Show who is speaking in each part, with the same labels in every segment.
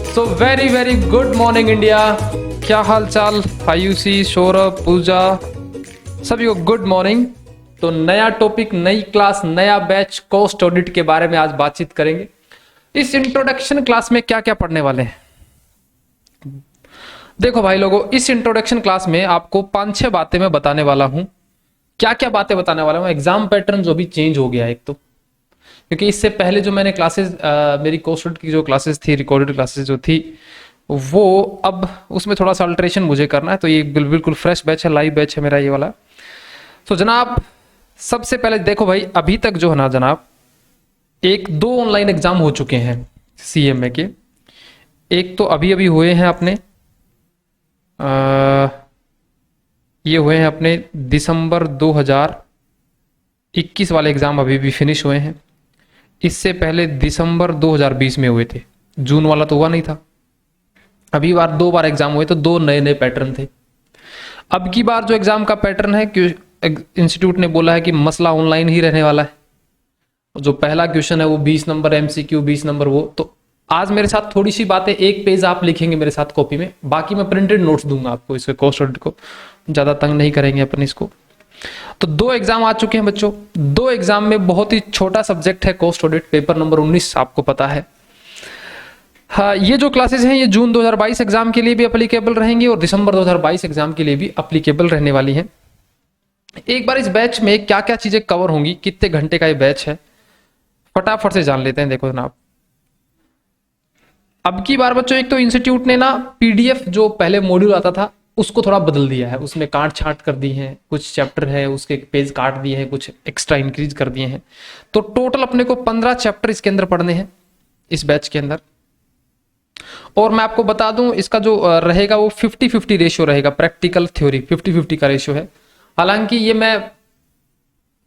Speaker 1: So very very good morning India. क्या हाल चाल आयुषी, सौरभ, पूजा, सभी को गुड मॉर्निंग। तो नया टॉपिक, नई क्लास, नया बैच, कॉस्ट ऑडिट के बारे में आज बातचीत करेंगे। इस इंट्रोडक्शन क्लास में क्या क्या पढ़ने वाले हैं? देखो भाई लोगों, इस इंट्रोडक्शन क्लास में आपको 5-6 बातें मैं बताने वाला हूं। क्या क्या बातें बताने वाला हूं? एग्जाम पैटर्न जो भी चेंज हो गया है एक तो, क्योंकि इससे पहले जो मैंने क्लासेस, मेरी कोर्स की जो क्लासेस थी, रिकॉर्डेड क्लासेस जो थी, वो अब उसमें थोड़ा सा अल्टरेशन मुझे करना है। तो ये बिल्कुल फ्रेश बैच है, लाइव बैच है मेरा ये वाला। तो जनाब सबसे पहले देखो भाई, अभी तक जो है ना जनाब, 1-2 ऑनलाइन एग्जाम हो चुके हैं सीएमए के। एक तो अभी अभी हुए हैं अपने, ये हुए हैं अपने दिसंबर 2021 वाले एग्जाम अभी भी फिनिश हुए हैं। इससे पहले दिसंबर 2020 में हुए थे, जून वाला तो हुआ नहीं था। अभी बार 2 बार एग्जाम हुए तो 2 नए नए पैटर्न थे। अब की बार जो एग्जाम का पैटर्न है, इंस्टीट्यूट ने बोला है कि मसला ऑनलाइन ही रहने वाला है। जो पहला क्वेश्चन है वो 20 नंबर एमसीक्यू, 20 नंबर वो। तो आज मेरे साथ थोड़ी सी बातें, 1 पेज आप लिखेंगे मेरे साथ कॉपी में, बाकी मैं प्रिंटेड नोट्स दूंगा आपको। इसके कॉस्ट ऑडिट को ज्यादा तंग नहीं करेंगे अपन इसको। तो 2 एग्जाम आ चुके हैं बच्चों। 2 एग्जाम में बहुत ही छोटा सब्जेक्ट है कॉस्ट ऑडिट, पेपर नंबर 19 आपको पता है। हाँ, ये जो क्लासेस हैं ये जून 2022 एग्जाम के लिए भी अप्लीकेबल रहेंगी और दिसंबर 2022 एग्जाम के लिए भी अप्लीकेबल रहने वाली हैं। एक बार इस बैच में क्या क्या चीजें कवर होंगी, कितने घंटे का ये बैच है, फटाफट से जान लेते हैं। देखो जनाब, अब की बार बच्चों, एक तो इंस्टीट्यूट ने ना पीडीएफ जो पहले मॉड्यूल आता था उसको थोड़ा बदल दिया है। उसमें काट छांट कर दी है, कुछ चैप्टर है उसके पेज काट दिए हैं, कुछ एक्स्ट्रा इंक्रीज कर दिए हैं। तो टोटल अपने को 15 चैप्टर इसके अंदर पढ़ने हैं इस बैच के अंदर। और मैं आपको बता दूं, इसका जो रहेगा वो 50-50 रेशियो रहेगा। प्रैक्टिकल थ्योरी 50-50 का रेशियो है। हालांकि ये मैं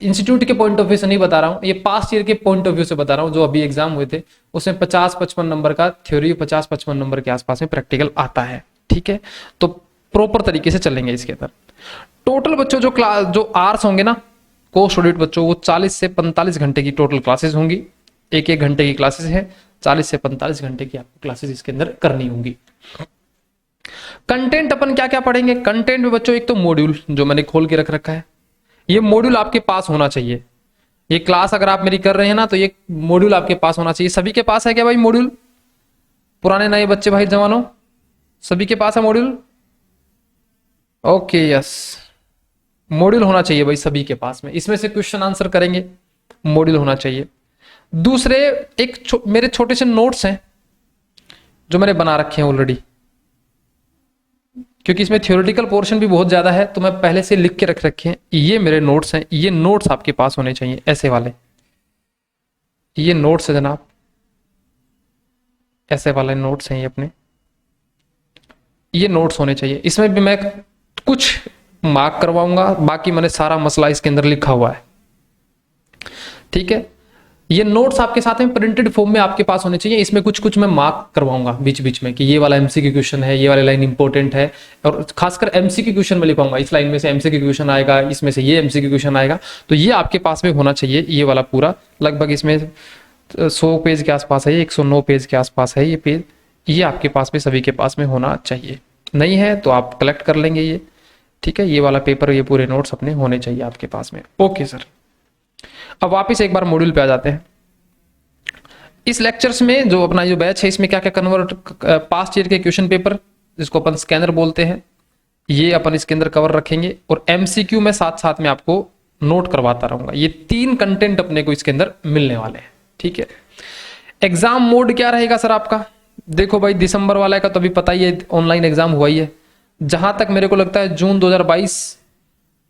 Speaker 1: इंस्टीट्यूट के पॉइंट ऑफ व्यू से नहीं बता रहा हूं, ये पास्ट ईयर के पॉइंट ऑफ व्यू से बता रहा हूं। जो अभी एग्जाम हुए थे उसमें 50-55 नंबर का थ्योरी, 50-55 नंबर के आसपास में प्रैक्टिकल आता है। ठीक है, तो प्रॉपर तरीके से चलेंगे इसके अंदर। टोटल बच्चों जो क्लास, जो आवर्स होंगे ना कोर्स ऑडिट बच्चों, वो 40 से 45 घंटे की टोटल क्लासेस होंगी। 1-1 घंटे की क्लासेस है, 40 से 45 घंटे की आपको क्लासेस इसके अंदर करनी होंगी। कंटेंट अपन क्या क्या पढ़ेंगे? कंटेंट में बच्चों एक तो मॉड्यूल जो मैंने खोल के रख रखा है, ये मॉड्यूल आपके पास होना चाहिए। ये क्लास अगर आप मेरी कर रहे हैं ना, तो ये मॉड्यूल आपके पास होना चाहिए। सभी के पास है क्या भाई मॉड्यूल? पुराने नए बच्चे भाई जवानों, सभी के पास है मॉड्यूल? ओके, यस, मॉड्यूल होना चाहिए भाई सभी के पास में। इसमें से क्वेश्चन आंसर करेंगे, मॉड्यूल होना चाहिए। दूसरे मेरे छोटे से नोट्स हैं जो मैंने बना रखे हैं ऑलरेडी, क्योंकि इसमें थ्योरेटिकल पोर्शन भी बहुत ज्यादा है, तो मैं पहले से लिख के रख रखे हैं। ये मेरे नोट्स हैं, ये नोट्स आपके पास होने चाहिए, ऐसे वाले। ये नोट्स है जनाब, ऐसे वाले नोट्स हैं ये अपने, ये नोट्स होने चाहिए। इसमें भी मैं कुछ मार्क करवाऊंगा, बाकी मैंने सारा मसला इसके अंदर लिखा हुआ है। ठीक है, ये नोट्स आपके साथ में प्रिंटेड फॉर्म में आपके पास होने चाहिए। इसमें कुछ कुछ मैं मार्क करवाऊंगा बीच बीच में कि ये वाला एमसीक्यू क्वेश्चन है, ये वाली लाइन इंपॉर्टेंट है। और खासकर एमसीक्यू क्वेश्चन में लिखवाऊंगा, इस लाइन में से एमसीक्यू क्वेश्चन आएगा, इसमें से ये एमसीक्यू क्वेश्चन आएगा। तो ये आपके पास में होना चाहिए, ये वाला पूरा। लगभग इसमें 100 पेज के आसपास है, 109 पेज के आसपास है ये पेज। ये आपके पास में सभी के पास में होना चाहिए। नहीं है तो आप कलेक्ट कर लेंगे ये। ठीक है, ये वाला पेपर, ये पूरे नोट्स अपने होने चाहिए आपके पास में। ओके सर, अब वापिस एक बार मॉड्यूल पे आ जाते हैं। इस लेक्चर्स में जो अपना जो बैच है, इसमें क्या क्या कन्वर्ट, पास्ट ईयर के क्वेश्चन पेपर जिसको अपन स्कैनर बोलते हैं, ये अपन इसके अंदर कवर रखेंगे। और एमसीक्यू में साथ साथ में आपको नोट करवाता रहूंगा। ये 3 कंटेंट अपने को इसके अंदर मिलने वाले हैं। ठीक है, एग्जाम मोड क्या रहेगा सर आपका? देखो भाई, दिसंबर वाला का तो अभी पता ही है, ऑनलाइन एग्जाम हुआ ही है। जहां तक मेरे को लगता है जून 2022,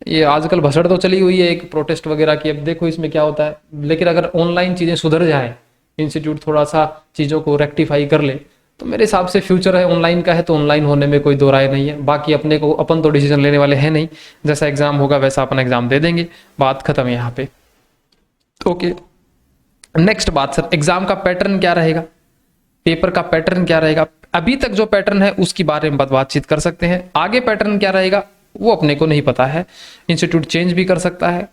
Speaker 1: ये आजकल भसड़ तो चली हुई है एक प्रोटेस्ट वगैरह की, अब देखो इसमें क्या होता है। लेकिन अगर ऑनलाइन चीजें सुधर जाए, इंस्टीट्यूट थोड़ा सा चीजों को रेक्टिफाई कर ले, तो मेरे हिसाब से फ्यूचर है ऑनलाइन का है, तो ऑनलाइन होने में कोई दो राय नहीं है। बाकी अपन तो डिसीजन लेने वाले हैं नहीं, जैसा एग्जाम होगा वैसा अपन एग्जाम दे देंगे, बात खत्म है यहाँ पे। ओके, नेक्स्ट बात सर, एग्जाम का पैटर्न क्या रहेगा, पेपर का पैटर्न क्या रहेगा? अभी तक जो पैटर्न है उसके बारे में बातचीत कर सकते हैं। आगे पैटर्न क्या रहेगा वो अपने को नहीं पता है, इंस्टीट्यूट चेंज भी कर सकता है,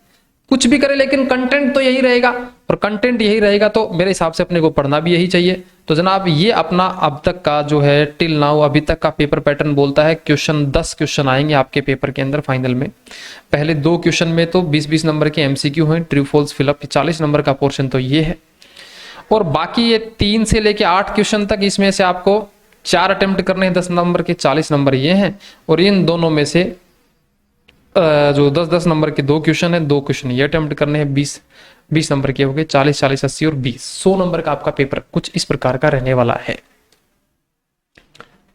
Speaker 1: कुछ भी करे, लेकिन कंटेंट तो यही रहेगा। और कंटेंट यही रहेगा तो मेरे हिसाब से अपने को पढ़ना भी यही चाहिए। तो जनाब ये अपना अब तक का जो है टिल नाउ अभी तक का पेपर पैटर्न बोलता है। 10 क्वेश्चन आएंगे आपके पेपर के अंदर फाइनल में। पहले 2 क्वेश्चन में तो 20-20 नंबर के एमसीक्यू हैं, ट्रू फॉल्स फिलअप, 40 नंबर का पोर्शन तो ये है। और बाकी ये 3 से लेके 8 क्वेश्चन तक, इसमें से आपको 4 अटेम्प्ट करने हैं 10 नंबर के, 40 नंबर ये हैं। और इन दोनों में से जो 10-10 नंबर के 2 क्वेश्चन है, 2 क्वेश्चन ये अटेम्प्ट करने हैं, 20 नंबर के हो गए, 40, 80 और 20, 100 नंबर का आपका पेपर कुछ इस प्रकार का रहने वाला है।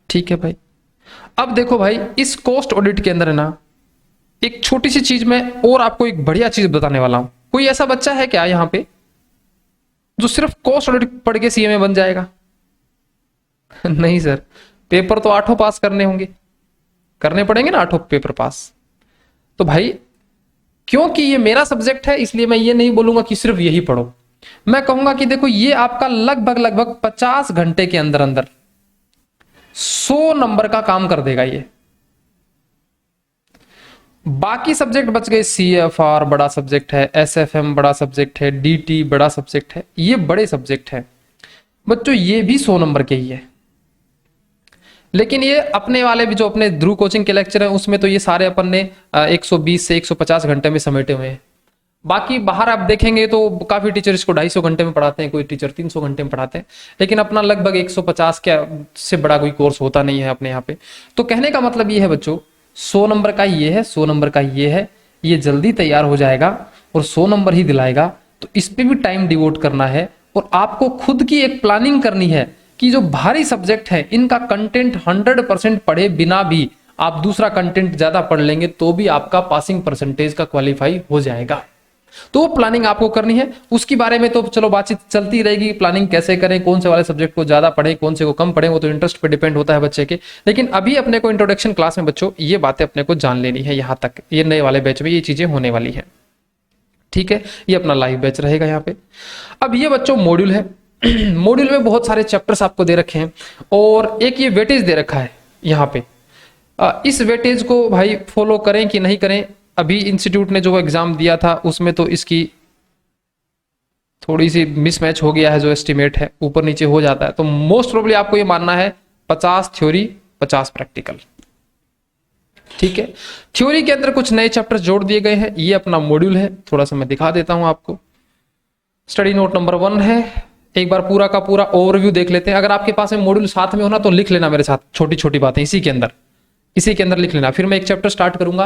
Speaker 1: ठीक है भाई। अब देखो भाई, इस कॉस्ट ऑडिट के अंदर है ना, एक छोटी सी चीज में और आपको एक बढ़िया चीज बताने वाला हूं। कोई ऐसा बच्चा है क्या यहाँ पे जो सिर्फ कॉस्ट ऑडिट पढ़ के सीएमए बन जाएगा? नहीं सर, पेपर तो 8 पास करने होंगे, करने पड़ेंगे ना 8 पेपर पास। तो भाई क्योंकि ये मेरा सब्जेक्ट है, इसलिए मैं ये नहीं बोलूंगा कि सिर्फ यही पढ़ो। मैं कहूंगा कि देखो ये आपका लगभग 50 घंटे के अंदर अंदर 100 नंबर का काम कर देगा ये। बाकी सब्जेक्ट बच गए, CFR बड़ा सब्जेक्ट है, SFM बड़ा सब्जेक्ट है, DT बड़ा सब्जेक्ट है, ये बड़े सब्जेक्ट है बच्चों, ये भी 100 नंबर के ही है। लेकिन ये अपने वाले भी जो अपने ध्रुव कोचिंग के लेक्चर हैं उसमें तो ये सारे अपन ने 120 से 150 घंटे में समेटे हुए हैं। बाकी बाहर आप देखेंगे तो काफी टीचर इसको 250 घंटे में पढ़ाते हैं, कोई टीचर 300 घंटे में पढ़ाते हैं, लेकिन अपना लगभग 150 के से बड़ा कोई कोर्स होता नहीं है अपने यहाँ पे। तो कहने का मतलब ये है बच्चों, 100 नंबर का ये है, 100 नंबर का ये है, ये जल्दी तैयार हो जाएगा और 100 नंबर ही दिलाएगा। तो इस पे भी टाइम डिवोट करना है और आपको खुद की एक प्लानिंग करनी है कि जो भारी सब्जेक्ट है इनका कंटेंट 100% पढ़े बिना भी आप दूसरा कंटेंट ज्यादा पढ़ लेंगे तो भी आपका पासिंग परसेंटेज का क्वालिफाई हो जाएगा। तो वो प्लानिंग आपको करनी है, उसके बारे में तो चलो बातचीत चलती रहेगी, प्लानिंग कैसे करें, कौन से वाले सब्जेक्ट को ज्यादा पढ़ें, कौन से को कम पढ़ें, वो तो इंटरेस्ट पे डिपेंड होता है बच्चे के। लेकिन अभी अपने को इंट्रोडक्शन क्लास में बच्चों ये बातें अपने को जान लेनी है, यहाँ तक ये नए वाले बैच में ये चीजें होने वाली है। ठीक है, ये अपना लाइव बैच रहेगा यहाँ पे। अब ये बच्चों मॉड्यूल है, मॉड्यूल में बहुत सारे चैप्टर्स आपको दे रखे हैं और एक ये वेटेज दे रखा है यहाँ पे। इस वेटेज को भाई फॉलो करें कि नहीं करें, अभी इंस्टीट्यूट ने जो एग्जाम दिया था उसमें तो इसकी थोड़ी सी मिसमैच हो गया है, जो एस्टिमेट है ऊपर नीचे हो जाता है। तो मोस्ट प्रोबेबली आपको ये मानना है 50 थ्योरी 50 प्रैक्टिकल। ठीक है, थ्योरी के अंदर कुछ नए चैप्टर जोड़ दिए गए हैं, ये अपना मॉड्यूल है, थोड़ा सा मैं दिखा देता हूं आपको। स्टडी नोट नंबर 1 है, एक बार पूरा का पूरा ओवरव्यू देख लेते हैं। अगर आपके पास में मॉड्यूल साथ में हो ना तो लिख लेना मेरे साथ, छोटी छोटी बातें इसी के अंदर लिख लेना। फिर मैं एक चैप्टर स्टार्ट करूंगा,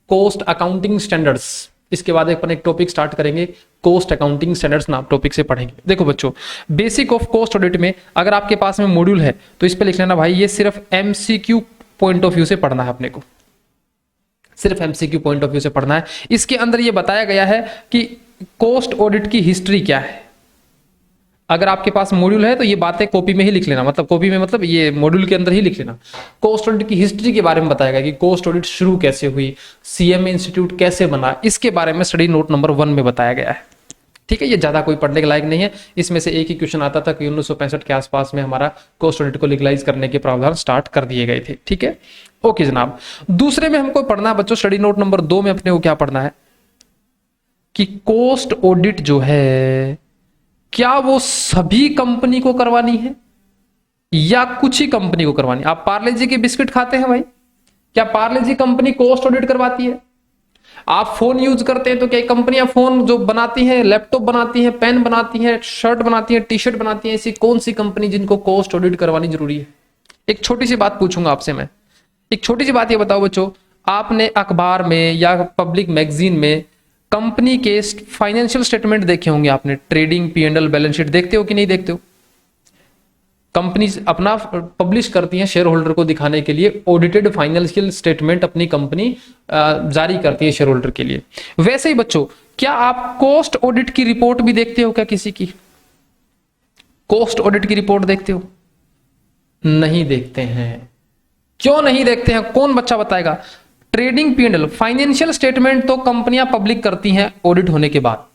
Speaker 1: कॉस्ट अकाउंटिंग स्टैंडर्ड्स। इसके बाद अपन एक टॉपिक स्टार्ट करेंगे, कॉस्ट अकाउंटिंग स्टैंडर्ड्स नाम टॉपिक से पढ़ेंगे। देखो बच्चों, बेसिक ऑफ कॉस्ट ऑडिट में अगर आपके पास में मॉड्यूल है तो इस पे लिख लेना भाई, ये सिर्फ MCQ पॉइंट ऑफ व्यू से पढ़ना है अपने को, सिर्फ MCQ पॉइंट ऑफ व्यू से पढ़ना है। इसके अंदर ये बताया गया है कि कॉस्ट ऑडिट की हिस्ट्री क्या है। अगर आपके पास मॉड्यूल है तो ये बातें कॉपी में ही लिख लेना, मतलब कॉपी में मतलब ये मॉड्यूल के अंदर ही लिख लेना। कॉस्ट ऑडिट की हिस्ट्री के बारे में बताया गया कि कॉस्ट ऑडिट शुरू कैसे हुई, CMA इंस्टीट्यूट कैसे बना, इसके बारे में स्टडी नोट नंबर 1 में बताया गया है। ठीक है, ये ज्यादा कोई पढ़ने के लायक नहीं है। इसमें से एक ही क्वेश्चन आता था कि 1965 के आसपास में हमारा कॉस्ट ऑडिट को लीगलाइज करने के प्रावधान स्टार्ट कर दिए गए थे। ठीक है, ओके जनाब। दूसरे में हमको पढ़ना है बच्चों, स्टडी नोट नंबर 2 में अपने को क्या पढ़ना है कि कॉस्ट ऑडिट जो है क्या वो सभी कंपनी को करवानी है या कुछ ही कंपनी को करवानी है। आप पार्ले जी के बिस्किट खाते हैं भाई, क्या पार्ले जी कंपनी कॉस्ट ऑडिट करवाती है? आप फोन यूज करते हैं तो क्या कंपनियां फोन जो बनाती हैं, लैपटॉप बनाती हैं, पेन बनाती हैं, शर्ट बनाती हैं, टी-शर्ट बनाती हैं, ऐसी कौन सी कंपनी जिनको कॉस्ट ऑडिट करवानी जरूरी है? एक छोटी सी बात पूछूंगा आपसे मैं, एक छोटी सी बात ये बताओ बच्चों, आपने अखबार में या पब्लिक मैगजीन में कंपनी के फाइनेंशियल स्टेटमेंट देखे होंगे आपने, ट्रेडिंग P&L बैलेंस शीट देखते हो कि नहीं देखते हो? कंपनी अपना पब्लिश करती हैं शेयर होल्डर को दिखाने के लिए, ऑडिटेड फाइनेंशियल स्टेटमेंट अपनी कंपनी जारी करती है शेयर होल्डर के लिए। वैसे ही बच्चों, क्या आप कॉस्ट ऑडिट की रिपोर्ट भी देखते हो क्या किसी की? कॉस्ट ऑडिट की रिपोर्ट देखते हो? नहीं देखते हैं। क्यों नहीं देखते हैं? कौन बच्चा बताएगा? ट्रेडिंग P&L फाइनेंशियल स्टेटमेंट तो कंपनियां पब्लिक करती हैं ऑडिट होने के बाद,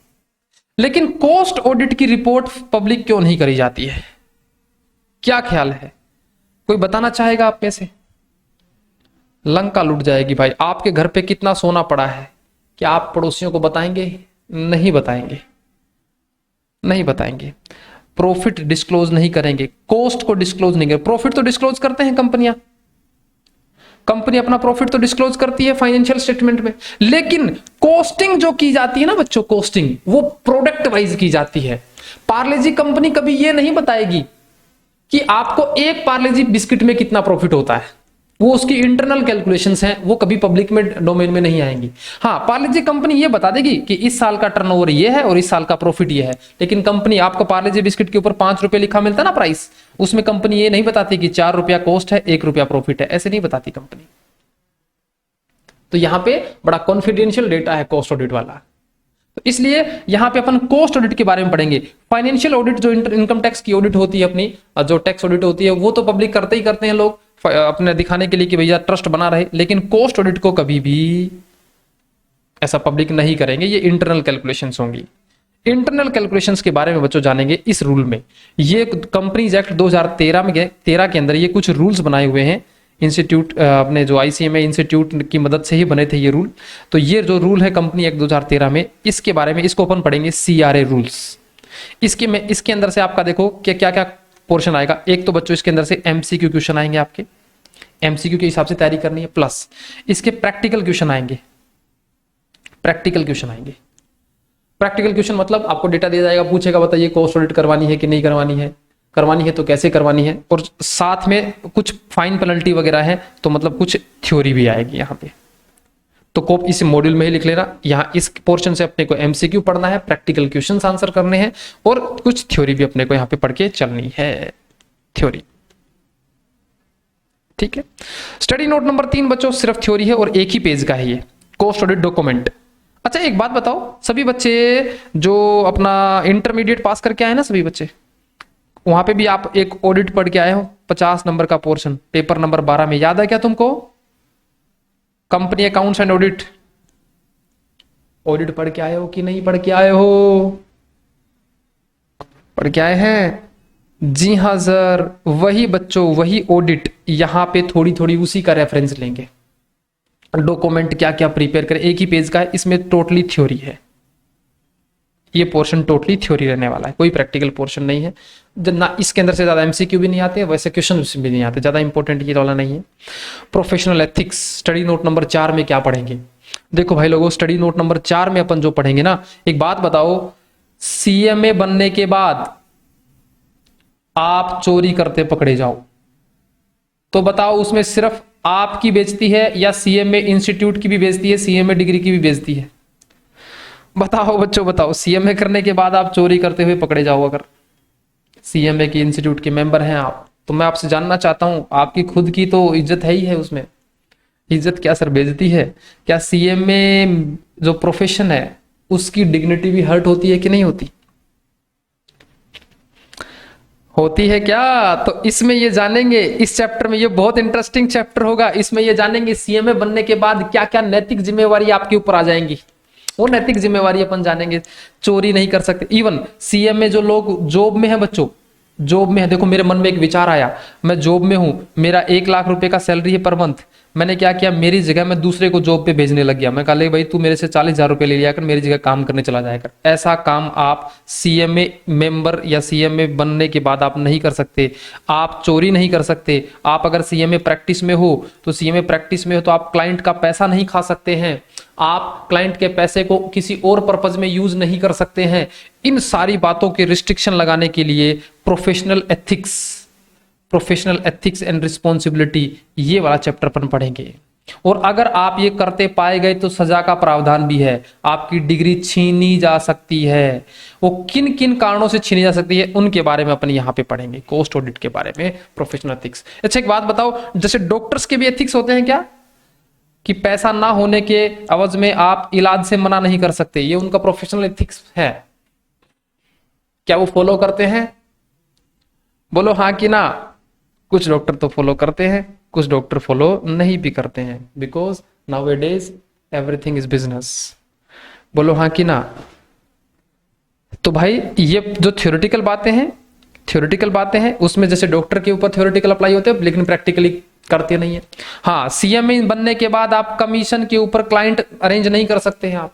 Speaker 1: लेकिन कॉस्ट ऑडिट की रिपोर्ट पब्लिक क्यों नहीं करी जाती है? क्या ख्याल है? कोई बताना चाहेगा आप में से? लंका लुट जाएगी भाई। आपके घर पे कितना सोना पड़ा है, क्या आप पड़ोसियों को बताएंगे? नहीं बताएंगे, नहीं बताएंगे। प्रॉफिट डिस्क्लोज नहीं करेंगे, कॉस्ट को डिस्क्लोज नहीं करेंगे। प्रॉफिट तो डिस्क्लोज करते हैं कंपनियां, कंपनी अपना प्रॉफिट तो डिस्क्लोज करती है फाइनेंशियल स्टेटमेंट में, लेकिन कॉस्टिंग जो की जाती है ना बच्चों, कॉस्टिंग वो प्रोडक्ट वाइज की जाती है। पार्ले जी कंपनी कभी ये नहीं बताएगी कि आपको एक पार्ले जी बिस्किट में कितना प्रॉफिट होता है, वो उसकी इंटरनल कैलकुलेशंस हैं, वो कभी पब्लिक में डोमेन में नहीं आएंगी। हाँ, पार्ले जी कंपनी ये बता देगी कि इस साल का टर्नओवर ये है और इस साल का प्रॉफिट ये है, लेकिन कंपनी आपको पार्ले जी बिस्किट के ऊपर 5 रुपए लिखा मिलता है ना प्राइस, उसमें कंपनी ये नहीं बताती कि 4 रुपया कॉस्ट है, 1 रुपया प्रॉफिट है, ऐसे नहीं बताती कंपनी। तो यहां पे बड़ा कॉन्फिडेंशियल डेटा है कॉस्ट ऑडिट वाला, तो इसलिए यहां पे अपन कॉस्ट ऑडिट के बारे में पढ़ेंगे। फाइनेंशियल ऑडिट जो इनकम टैक्स की ऑडिट होती है अपनी, जो टैक्स ऑडिट होती है, वो तो पब्लिक करते ही करते हैं लोग अपने दिखाने के लिए कि भैया ट्रस्ट बना रहे, लेकिन कॉस्ट ऑडिट को कभी भी ऐसा पब्लिक नहीं करेंगे, ये इंटरनल कैलकुलेशंस होंगी। इंटरनल कैलकुलेशंस के बारे में बच्चों जानेंगे इस रूल में। ये कंपनीज एक्ट 2013 के अंदर ये कुछ रूल्स बनाए हुए हैं, इंस्टीट्यूट अपने जो ICMA इंस्टीट्यूट की मदद से ही बने थे ये रूल। तो ये जो रूल है कंपनी एक्ट 2013 में, इसके बारे में इसको अपन पढ़ेंगे CRA रूल्स। इसके अंदर से आपका देखो कि क्या क्या पोर्शन आएगा। एक तो बच्चों इसके अंदर से MCQ क्वेश्चन आएंगे, आपके MCQ के हिसाब से तैयारी करनी है, प्लस इसके प्रैक्टिकल क्वेश्चन आएंगे। प्रैक्टिकल क्वेश्चन मतलब आपको डेटा दिया जाएगा, पूछेगा बताइए कॉस्ट ऑडिट करवानी है कि नहीं करवानी है, करवानी है तो कैसे करवानी है, और साथ में कुछ फाइन पेनल्टी वगैरह है, तो मतलब कुछ थ्योरी भी आएगी यहाँ पे। तो कोप इस मॉड्यूल में ही लिख लेना, यहाँ इस पोर्शन से अपने को MCQ पढ़ना है, प्रैक्टिकल क्वेश्चंस आंसर करने हैं, और कुछ थ्योरी भी अपने को यहाँ पे पढ़ के चलनी है, थ्योरी। ठीक है, स्टडी नोट नंबर 3 बच्चों सिर्फ थ्योरी है और एक ही पेज का है ये, कॉस्ट ऑडिट डॉक्यूमेंट। अच्छा एक बात बताओ, सभी बच्चे जो अपना इंटरमीडिएट पास करके आए ना, सभी बच्चे वहां पे भी आप एक ऑडिट पढ़ के आए हो, 50 नंबर का पोर्शन, पेपर नंबर 12 में, याद है क्या तुमको? Company accounts and audit, audit पढ़ के आए हो कि नहीं पढ़ के आए हो? पढ़ के आए हैं? जी हाँ सर, वही बच्चों वही ऑडिट, यहां पे थोड़ी थोड़ी उसी का रेफरेंस लेंगे। डॉक्यूमेंट क्या क्या प्रिपेयर करें, एक ही पेज का है, इसमें टोटली थ्योरी है, ये पोर्शन टोटली थ्योरी रहने वाला है, कोई प्रैक्टिकल पोर्शन नहीं है ना। इसके अंदर से ज्यादा MCQ भी नहीं आते, वैसे क्वेश्चन भी नहीं आते, ज्यादा इंपॉर्टेंट ये वाला नहीं है। Professional ethics study note number 4 में क्या पढ़ेंगे? देखो भाई लोगों, स्टडी नोट नंबर 4 में अपन जो पढ़ेंगे ना, एक बात बताओ, CMA बनने के बाद आप चोरी करते पकड़े जाओ तो बताओ उसमें सिर्फ आपकी बेइज्जती है या CMA इंस्टीट्यूट की भी बेइज्जती है, CMA डिग्री की भी बेइज्जती है? बताओ बच्चों बताओ, CMA करने के बाद आप चोरी करते हुए पकड़े जाओ, अगर CMA की इंस्टीट्यूट के मेंबर हैं आप, तो मैं आपसे जानना चाहता हूं, आपकी खुद की तो इज्जत है ही है, उसमें इज्जत क्या सर बेइज्जती है क्या? CMA जो प्रोफेशन है उसकी डिग्निटी भी हर्ट होती है कि नहीं होती? होती है क्या? तो इसमें ये जानेंगे, इस चैप्टर में, ये बहुत इंटरेस्टिंग चैप्टर होगा, इसमें ये जानेंगे CMA बनने के बाद क्या क्या नैतिक जिम्मेवारी आपके ऊपर आ जाएंगी, वो नैतिक जिम्मेवारी अपन जानेंगे। चोरी नहीं कर सकते, इवन CMA जो लोग जॉब में है बच्चों, जॉब में है, देखो मेरे मन में एक विचार आया, मैं जॉब में हूं, मेरा 1 लाख रुपए का सैलरी है पर मंथ, मैंने क्या किया, मेरी जगह मैं दूसरे को जॉब पे भेजने लग गया, मैं कहा भाई तू मेरे से 40,000 रुपए ले लिया कर, मेरी जगह काम करने चला जाया कर। ऐसा काम आप CMA मेंबर या CMA बनने के बाद आप नहीं कर सकते। आप चोरी नहीं कर सकते। आप अगर CMA प्रैक्टिस में हो तो CMA प्रैक्टिस में हो तो आप क्लाइंट का पैसा नहीं खा सकते हैं, आप क्लाइंट के पैसे को किसी और पर्पज में यूज नहीं कर सकते हैं। इन सारी बातों के रिस्ट्रिक्शन लगाने के लिए प्रोफेशनल एथिक्स एंड रिस्पॉन्सिबिलिटी, ये वाला चैप्टर अपन पढ़ेंगे। और अगर आप ये करते पाए गए तो सजा का प्रावधान भी है, आपकी डिग्री छीनी जा सकती है। वो किन किन कारणों से छीनी जा सकती है उनके बारे में अपन यहाँ पे पढ़ेंगे, कॉस्ट ऑडिट के बारे में, प्रोफेशनल एथिक्स। अच्छा एक बात बताओ, जैसे डॉक्टर्स के भी एथिक्स होते हैं क्या, कि पैसा ना होने के अवज में आप इलाज से मना नहीं कर सकते, ये उनका प्रोफेशनल एथिक्स है, क्या वो फॉलो करते हैं? बोलो हाँ कि ना। कुछ डॉक्टर तो फॉलो करते हैं, कुछ डॉक्टर फॉलो नहीं भी करते हैं, because nowadays everything is business. बोलो हाँ कि ना। तो भाई ये जो थ्योरेटिकल बातें हैं उसमें जैसे डॉक्टर के ऊपर थ्योरेटिकल अप्लाई होते हैं, लेकिन प्रैक्टिकली करते नहीं है। हाँ, CMA बनने के बाद आप कमीशन के ऊपर क्लाइंट अरेंज नहीं कर सकते हैं आप,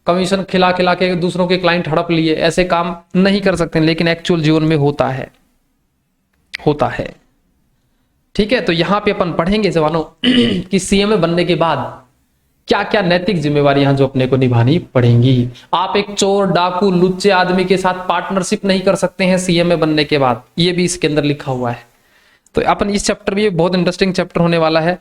Speaker 1: कमीशन खिला खिला के दूसरों के क्लाइंट हड़प लिए, ऐसे काम नहीं कर सकते, लेकिन एक्चुअल जीवन में होता है, होता है। ठीक है, तो यहां पे अपन पढ़ेंगे जवानों कि सीएमए बनने के बाद क्या क्या नैतिक जिम्मेवारियां जो अपने को निभानी पड़ेंगी। आप एक चोर, डाकू, लुच्चे आदमी के साथ पार्टनरशिप नहीं कर सकते हैं सीएमए बनने के बाद, ये भी इसके अंदर लिखा हुआ है। तो अपन इस चैप्टर में, बहुत इंटरेस्टिंग चैप्टर होने वाला है,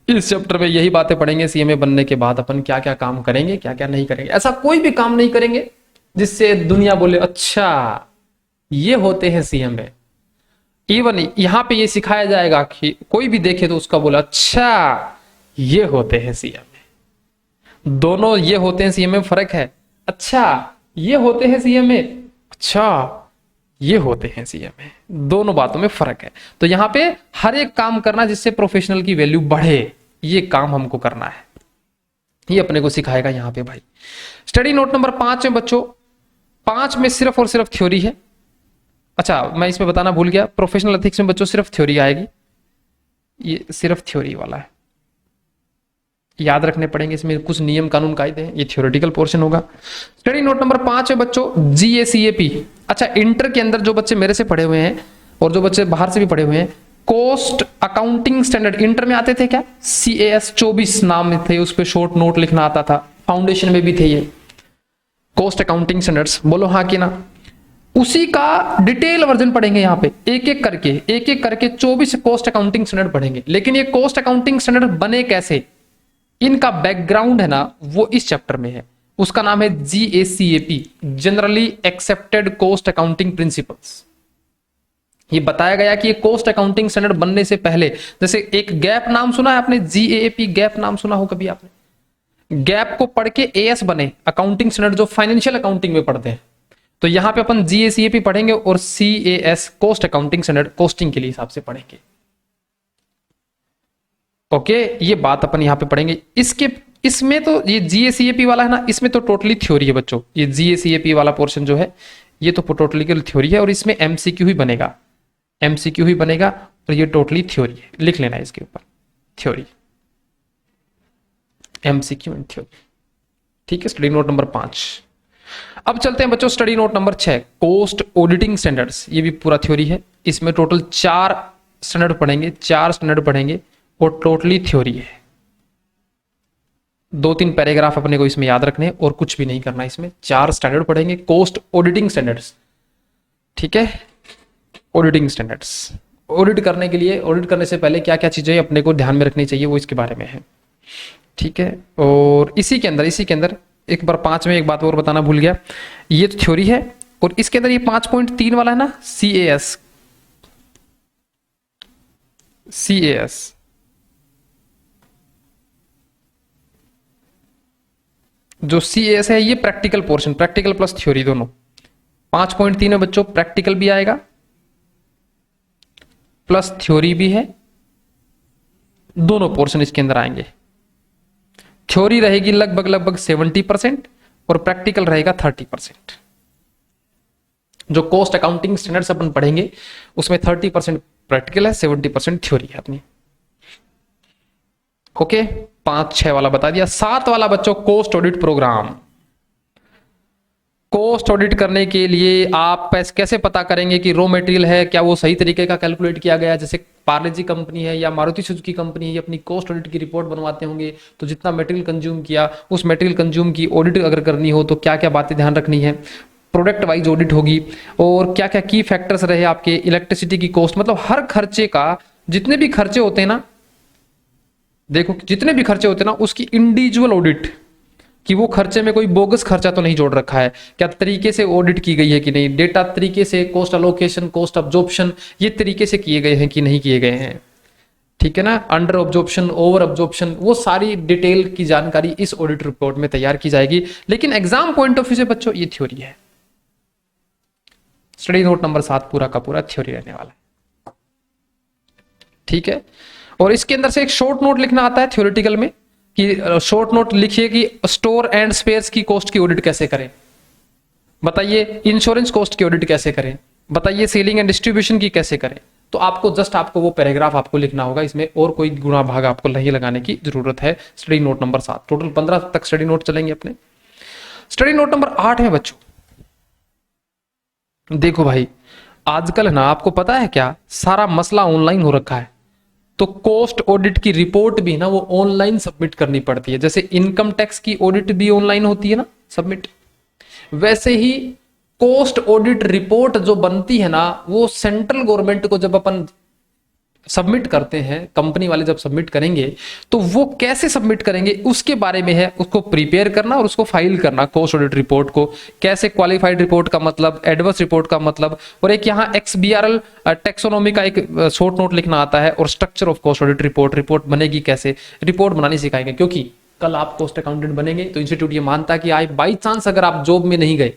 Speaker 1: इस चैप्टर में यही बातें पढ़ेंगे सीएमए बनने के बाद अपन क्या क्या काम करेंगे, क्या क्या नहीं करेंगे। ऐसा कोई भी काम नहीं करेंगे जिससे दुनिया बोले अच्छा ये होते हैं सीएमए। इवन यहां पे ये सिखाया जाएगा कि कोई भी देखे तो उसका बोला अच्छा ये होते हैं सीएमए। दोनों ये होते हैं सीएमए में फर्क है, अच्छा ये होते हैं सीएमए, अच्छा ये होते हैं सीएमए, दोनों बातों में फर्क है। तो यहां पे हर एक काम करना जिससे प्रोफेशनल की वैल्यू बढ़े, ये काम हमको करना है, ये अपने को सिखाएगा यहां पे भाई। स्टडी नोट नंबर 5 में बच्चों, 5 में सिर्फ और सिर्फ थ्योरी है। अच्छा मैं इसमें बताना भूल गया, प्रोफेशनल एथिक्स में बच्चों सिर्फ थ्योरी आएगी, ये सिर्फ थ्योरी वाला है, याद रखने पड़ेंगे। इसमें कुछ नियम कानून कायदे हैं, ये थ्योरेटिकल पोर्शन होगा। स्टडी नोट नंबर 5 है बच्चों जीएसीएपी। अच्छा इंटर के अंदर जो बच्चे मेरे से पढ़े हुए हैं और जो बच्चे बाहर से भी पढ़े हुए हैं, कोस्ट अकाउंटिंग स्टैंडर्ड इंटर में आते थे क्या, CAS 24 नाम थे, उस पर शॉर्ट नोट लिखना आता था, फाउंडेशन में भी थे ये कोस्ट अकाउंटिंग स्टैंडर्ड्स, बोलो हाँ कि ना। उसी का डिटेल वर्जन पढ़ेंगे यहाँ पे, एक एक करके 24 कोस्ट अकाउंटिंग स्टैंडर्ड पढ़ेंगे। लेकिन ये कोस्ट अकाउंटिंग स्टैंडर्ड बने कैसे, इनका बैकग्राउंड है ना वो इस चैप्टर में है, उसका नाम है GACAP, generally accepted cost accounting principles. ये बताया गया कि ये कोस्ट अकाउंटिंग स्टैंडर्ड बनने से पहले, जैसे एक गैप नाम सुना है आपने, GAAP गैप नाम सुना हो कभी आपने, गैप को पढ़ के AS बने अकाउंटिंग स्टैंडर्ड जो फाइनेंशियल अकाउंटिंग में पढ़ते हैं। तो यहां पे अपन GACAP पढ़ेंगे और CAS cost accounting standard costing के लिए हिसाब से पढ़ेंगे। ओके ये बात अपन यहां पे पढ़ेंगे। इसमें तो ये GACAP वाला है ना, इसमें तो टोटली थ्योरी है बच्चों, ये GACAP वाला पोर्शन जो है ये तो टोटली थ्योरी है, और इसमें MCQ ही बनेगा, MCQ ही बनेगा, और ये टोटली थ्योरी है, लिख लेना इसके ऊपर थ्योरी, MCQ एंड थ्योरी। ठीक है, स्टडी नोट नंबर 5। अब चलते हैं बच्चों study note number 6, cost auditing standards. ये भी पूरा थ्योरी है, इसमें टोटल 4 स्टैंडर्ड पढ़ेंगे, 4 स्टैंडर्ड पढ़ेंगे और टोटली थ्योरी है। 2-3 पैराग्राफ अपने को इसमें याद रखने और कुछ भी नहीं करना, इसमें 4 स्टैंडर्ड पढ़ेंगे, कोस्ट ऑडिटिंग स्टैंडर्ड्स। ठीक है, ऑडिटिंग स्टैंडर्ड्स, ऑडिट करने के लिए, ऑडिट करने से पहले क्या क्या चीजें अपने को ध्यान में रखनी चाहिए वो इसके बारे में है। ठीक है, और इसी के अंदर एक बार 5 में एक बात और बताना भूल गया, ये तो थ्योरी है, और इसके अंदर ये 5.3 वाला है ना, CAS जो CAS है ये practical portion, practical plus theory दोनों। 5.3 में बच्चों प्रैक्टिकल भी आएगा प्लस थ्योरी भी है, दोनों पोर्शन इसके अंदर आएंगे। थ्योरी रहेगी लगभग 70% और प्रैक्टिकल रहेगा 30%। जो कोस्ट अकाउंटिंग स्टैंडर्ड्स अपन पढ़ेंगे उसमें 30% प्रैक्टिकल है, 70% थ्योरी है अपनी। ओके 5-6 वाला बता दिया। 7 वाला बच्चों cost audit program. Cost audit करने के लिए आप कैसे पता करेंगे कि रॉ मटेरियल है क्या वो सही तरीके का कैलकुलेट किया गया है। जैसे पार्ले जी कंपनी है या मारुति सुजुकी कंपनी है, ये अपनी कोस्ट ऑडिट की रिपोर्ट बनवाते होंगे, तो जितना मटेरियल कंज्यूम किया उस मटेरियल कंज्यूम की ऑडिट अगर करनी हो तो क्या क्या बातें ध्यान रखनी है। प्रोडक्ट वाइज ऑडिट होगी और क्या क्या की फैक्टर्स रहे आपके, इलेक्ट्रिसिटी की कॉस्ट, मतलब हर खर्चे का, जितने भी खर्चे होते हैं ना, देखो जितने भी खर्चे होते हैं ना उसकी इंडिविजुअल ऑडिट, कि वो खर्चे में कोई बोगस खर्चा तो नहीं जोड़ रखा है, क्या तरीके से ऑडिट की गई है कि नहीं, डेटा तरीके से, कॉस्ट अलोकेशन, कॉस्ट अब्जॉर्प्शन ये तरीके से किए गए हैं कि नहीं किए गए हैं। ठीक है ना, अंडर अब्जॉर्प्शन, ओवर अब्जॉर्प्शन, वो सारी डिटेल की जानकारी इस ऑडिट रिपोर्ट में तैयार की जाएगी। लेकिन एग्जाम पॉइंट ऑफ व्यू से बच्चों ये थ्योरी है। स्टडी नोट नंबर 7 पूरा का पूरा थ्योरी रहने वाला है। ठीक है, और इसके अंदर से एक शॉर्ट नोट लिखना आता है थ्योरेटिकल में, कि शॉर्ट नोट लिखिए कि स्टोर एंड स्पेयर्स की कॉस्ट की ऑडिट कैसे करें, बताइए इंश्योरेंस कॉस्ट की ऑडिट कैसे करें, बताइए सेलिंग एंड डिस्ट्रीब्यूशन की कैसे करें। तो आपको वो पैराग्राफ आपको लिखना होगा, इसमें और कोई गुणा भाग आपको नहीं लगाने की जरूरत है। स्टडी नोट नंबर 7, टोटल 15 तक स्टडी नोट चलेंगे अपने। स्टडी नोट नंबर 8 में बच्चों, देखो भाई आजकल है ना, आपको पता है क्या, सारा मसला ऑनलाइन हो रखा है। तो कॉस्ट ऑडिट की रिपोर्ट भी ना वो ऑनलाइन सबमिट करनी पड़ती है। जैसे इनकम टैक्स की ऑडिट भी ऑनलाइन होती है ना सबमिट, वैसे ही कॉस्ट ऑडिट रिपोर्ट जो बनती है ना, वो सेंट्रल गवर्नमेंट को जब अपन सबमिट करते हैं, कंपनी वाले जब सबमिट करेंगे, तो वो कैसे सबमिट करेंगे उसके बारे में है, उसको प्रिपेयर करना और उसको फाइल करना। कॉस्ट ऑडिट रिपोर्ट को कैसे, क्वालिफाइड रिपोर्ट का मतलब, एडवर्स रिपोर्ट का मतलब, और एक यहाँ XBRL टैक्सोनॉमी का एक शॉर्ट नोट लिखना आता है, और structure of cost audit report बनेगी कैसे, रिपोर्ट बनानी सिखाएंगे। क्योंकि कल आप कॉस्ट अकाउंटेंट बनेंगे तो इंस्टीट्यूट ये मानता है कि आज बाई चांस अगर आप जॉब में नहीं गए,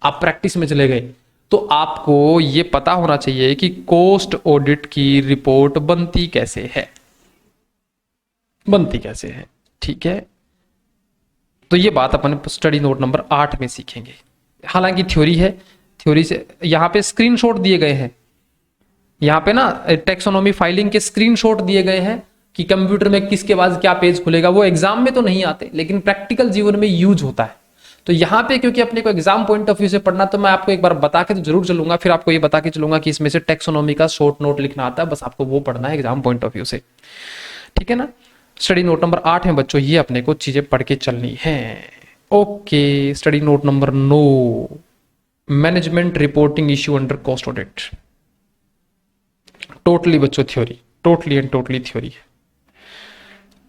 Speaker 1: आप प्रैक्टिस में चले गए, तो आपको ये पता होना चाहिए कि कॉस्ट ऑडिट की रिपोर्ट बनती कैसे है, बनती कैसे है। ठीक है, तो ये बात अपन स्टडी नोट नंबर 8 में सीखेंगे। हालांकि थ्योरी है, थ्योरी से यहां पे स्क्रीनशॉट दिए गए हैं, यहां पे ना टैक्सोनॉमी फाइलिंग के स्क्रीनशॉट दिए गए हैं कि कंप्यूटर में किसके बाद क्या पेज खुलेगा। वो एग्जाम में तो नहीं आते, लेकिन प्रैक्टिकल जीवन में यूज होता है। तो यहां पे क्योंकि अपने को एग्जाम पॉइंट ऑफ व्यू से पढ़ना, तो मैं आपको एक बार बता के तो जरूर चलूंगा, फिर आपको ये बता के चलूंगा कि इसमें से टैक्सोनॉमी का शॉर्ट नोट लिखना आता है, बस आपको वो पढ़ना है एग्जाम पॉइंट ऑफ व्यू से। ठीक है ना, स्टडी नोट नंबर 8 में बच्चों ये अपने को चीजें पढ़ के चलनी है। Okay, study note number 9, management reporting issue under cost audit. Totally बच्चों theory, totally and totally theory है।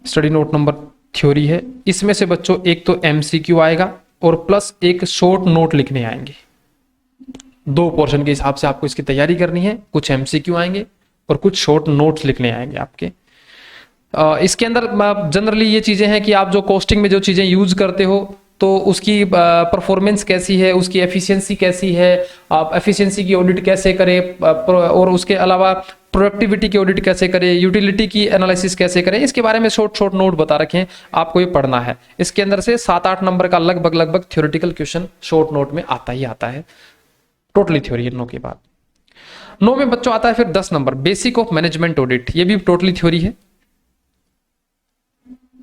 Speaker 1: स्टडी नोट नंबर थ्योरी है, इसमें से बच्चों एक तो MCQ आएगा और प्लस एक शॉर्ट नोट लिखने आएंगे। 2 पोर्शन के हिसाब से आपको इसकी तैयारी करनी है, कुछ MCQ आएंगे और कुछ शॉर्ट नोट्स लिखने आएंगे आपके। इसके अंदर जनरली ये चीजें हैं कि आप जो कॉस्टिंग में जो चीजें यूज करते हो, तो उसकी परफॉर्मेंस कैसी है, उसकी एफिशिएंसी कैसी है, आप एफिशिएंसी की ऑडिट कैसे करें, और उसके अलावा प्रोडक्टिविटी की ऑडिट कैसे करें, यूटिलिटी की एनालिसिस कैसे करें, इसके बारे में शॉर्ट शॉर्ट नोट बता रखे हैं, आपको ये पढ़ना है। इसके अंदर से 7-8 नंबर का लगभग थ्योरेटिकल क्वेश्चन शॉर्ट नोट में आता ही आता है। टोटली थ्योरी है 9 के बाद। 9 में बच्चों आता है फिर 10 number, basic of management audit. ये भी टोटली थ्योरी है,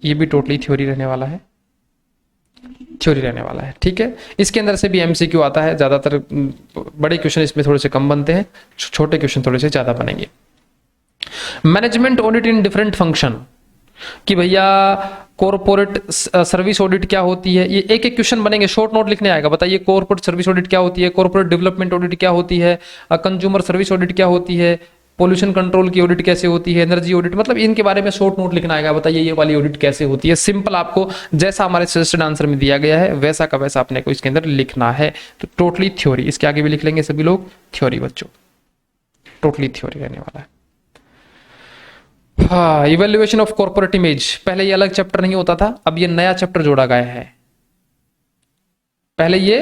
Speaker 1: ये भी टोटली थ्योरी रहने वाला है, थ्योरी रहने वाला है। ठीक है, इसके अंदर से भी MCQ आता है, ज्यादातर बड़े क्वेश्चन इसमें थोड़े से कम बनते हैं, छोटे क्वेश्चन थोड़े से ज्यादा बनेंगे। Management audit in different function, कि भैया कॉर्पोरेट सर्विस ऑडिट क्या होती है, ये एक एक क्वेश्चन बनेंगे, शॉर्ट नोट लिखने आएगा। बताइए कॉर्पोरेट सर्विस ऑडिट क्या होती है, कॉर्पोरेट डेवलपमेंट ऑडिट क्या होती है, कंज्यूमर सर्विस ऑडिट क्या होती है, पोल्यूशन कंट्रोल की ऑडिट कैसे होती है, एनर्जी ऑडिट, मतलब इनके बारे में शॉर्ट नोट लिखना आएगा। बताइए ये वाली ऑडिट कैसे होती है। सिंपल, आपको जैसा हमारे सजेस्टेड आंसर में दिया गया है वैसा का वैसा अपने को इसके अंदर लिखना है। तो टोटली थ्योरी, इसके आगे भी लिख लेंगे सभी लोग, थ्योरी बच्चों, टोटली थ्योरी रहने वाला है। हाँ, इवेल्युएशन ऑफ कॉर्पोरेट इमेज, पहले ये अलग चैप्टर नहीं होता था, अब ये नया चैप्टर जोड़ा गया है। पहले ये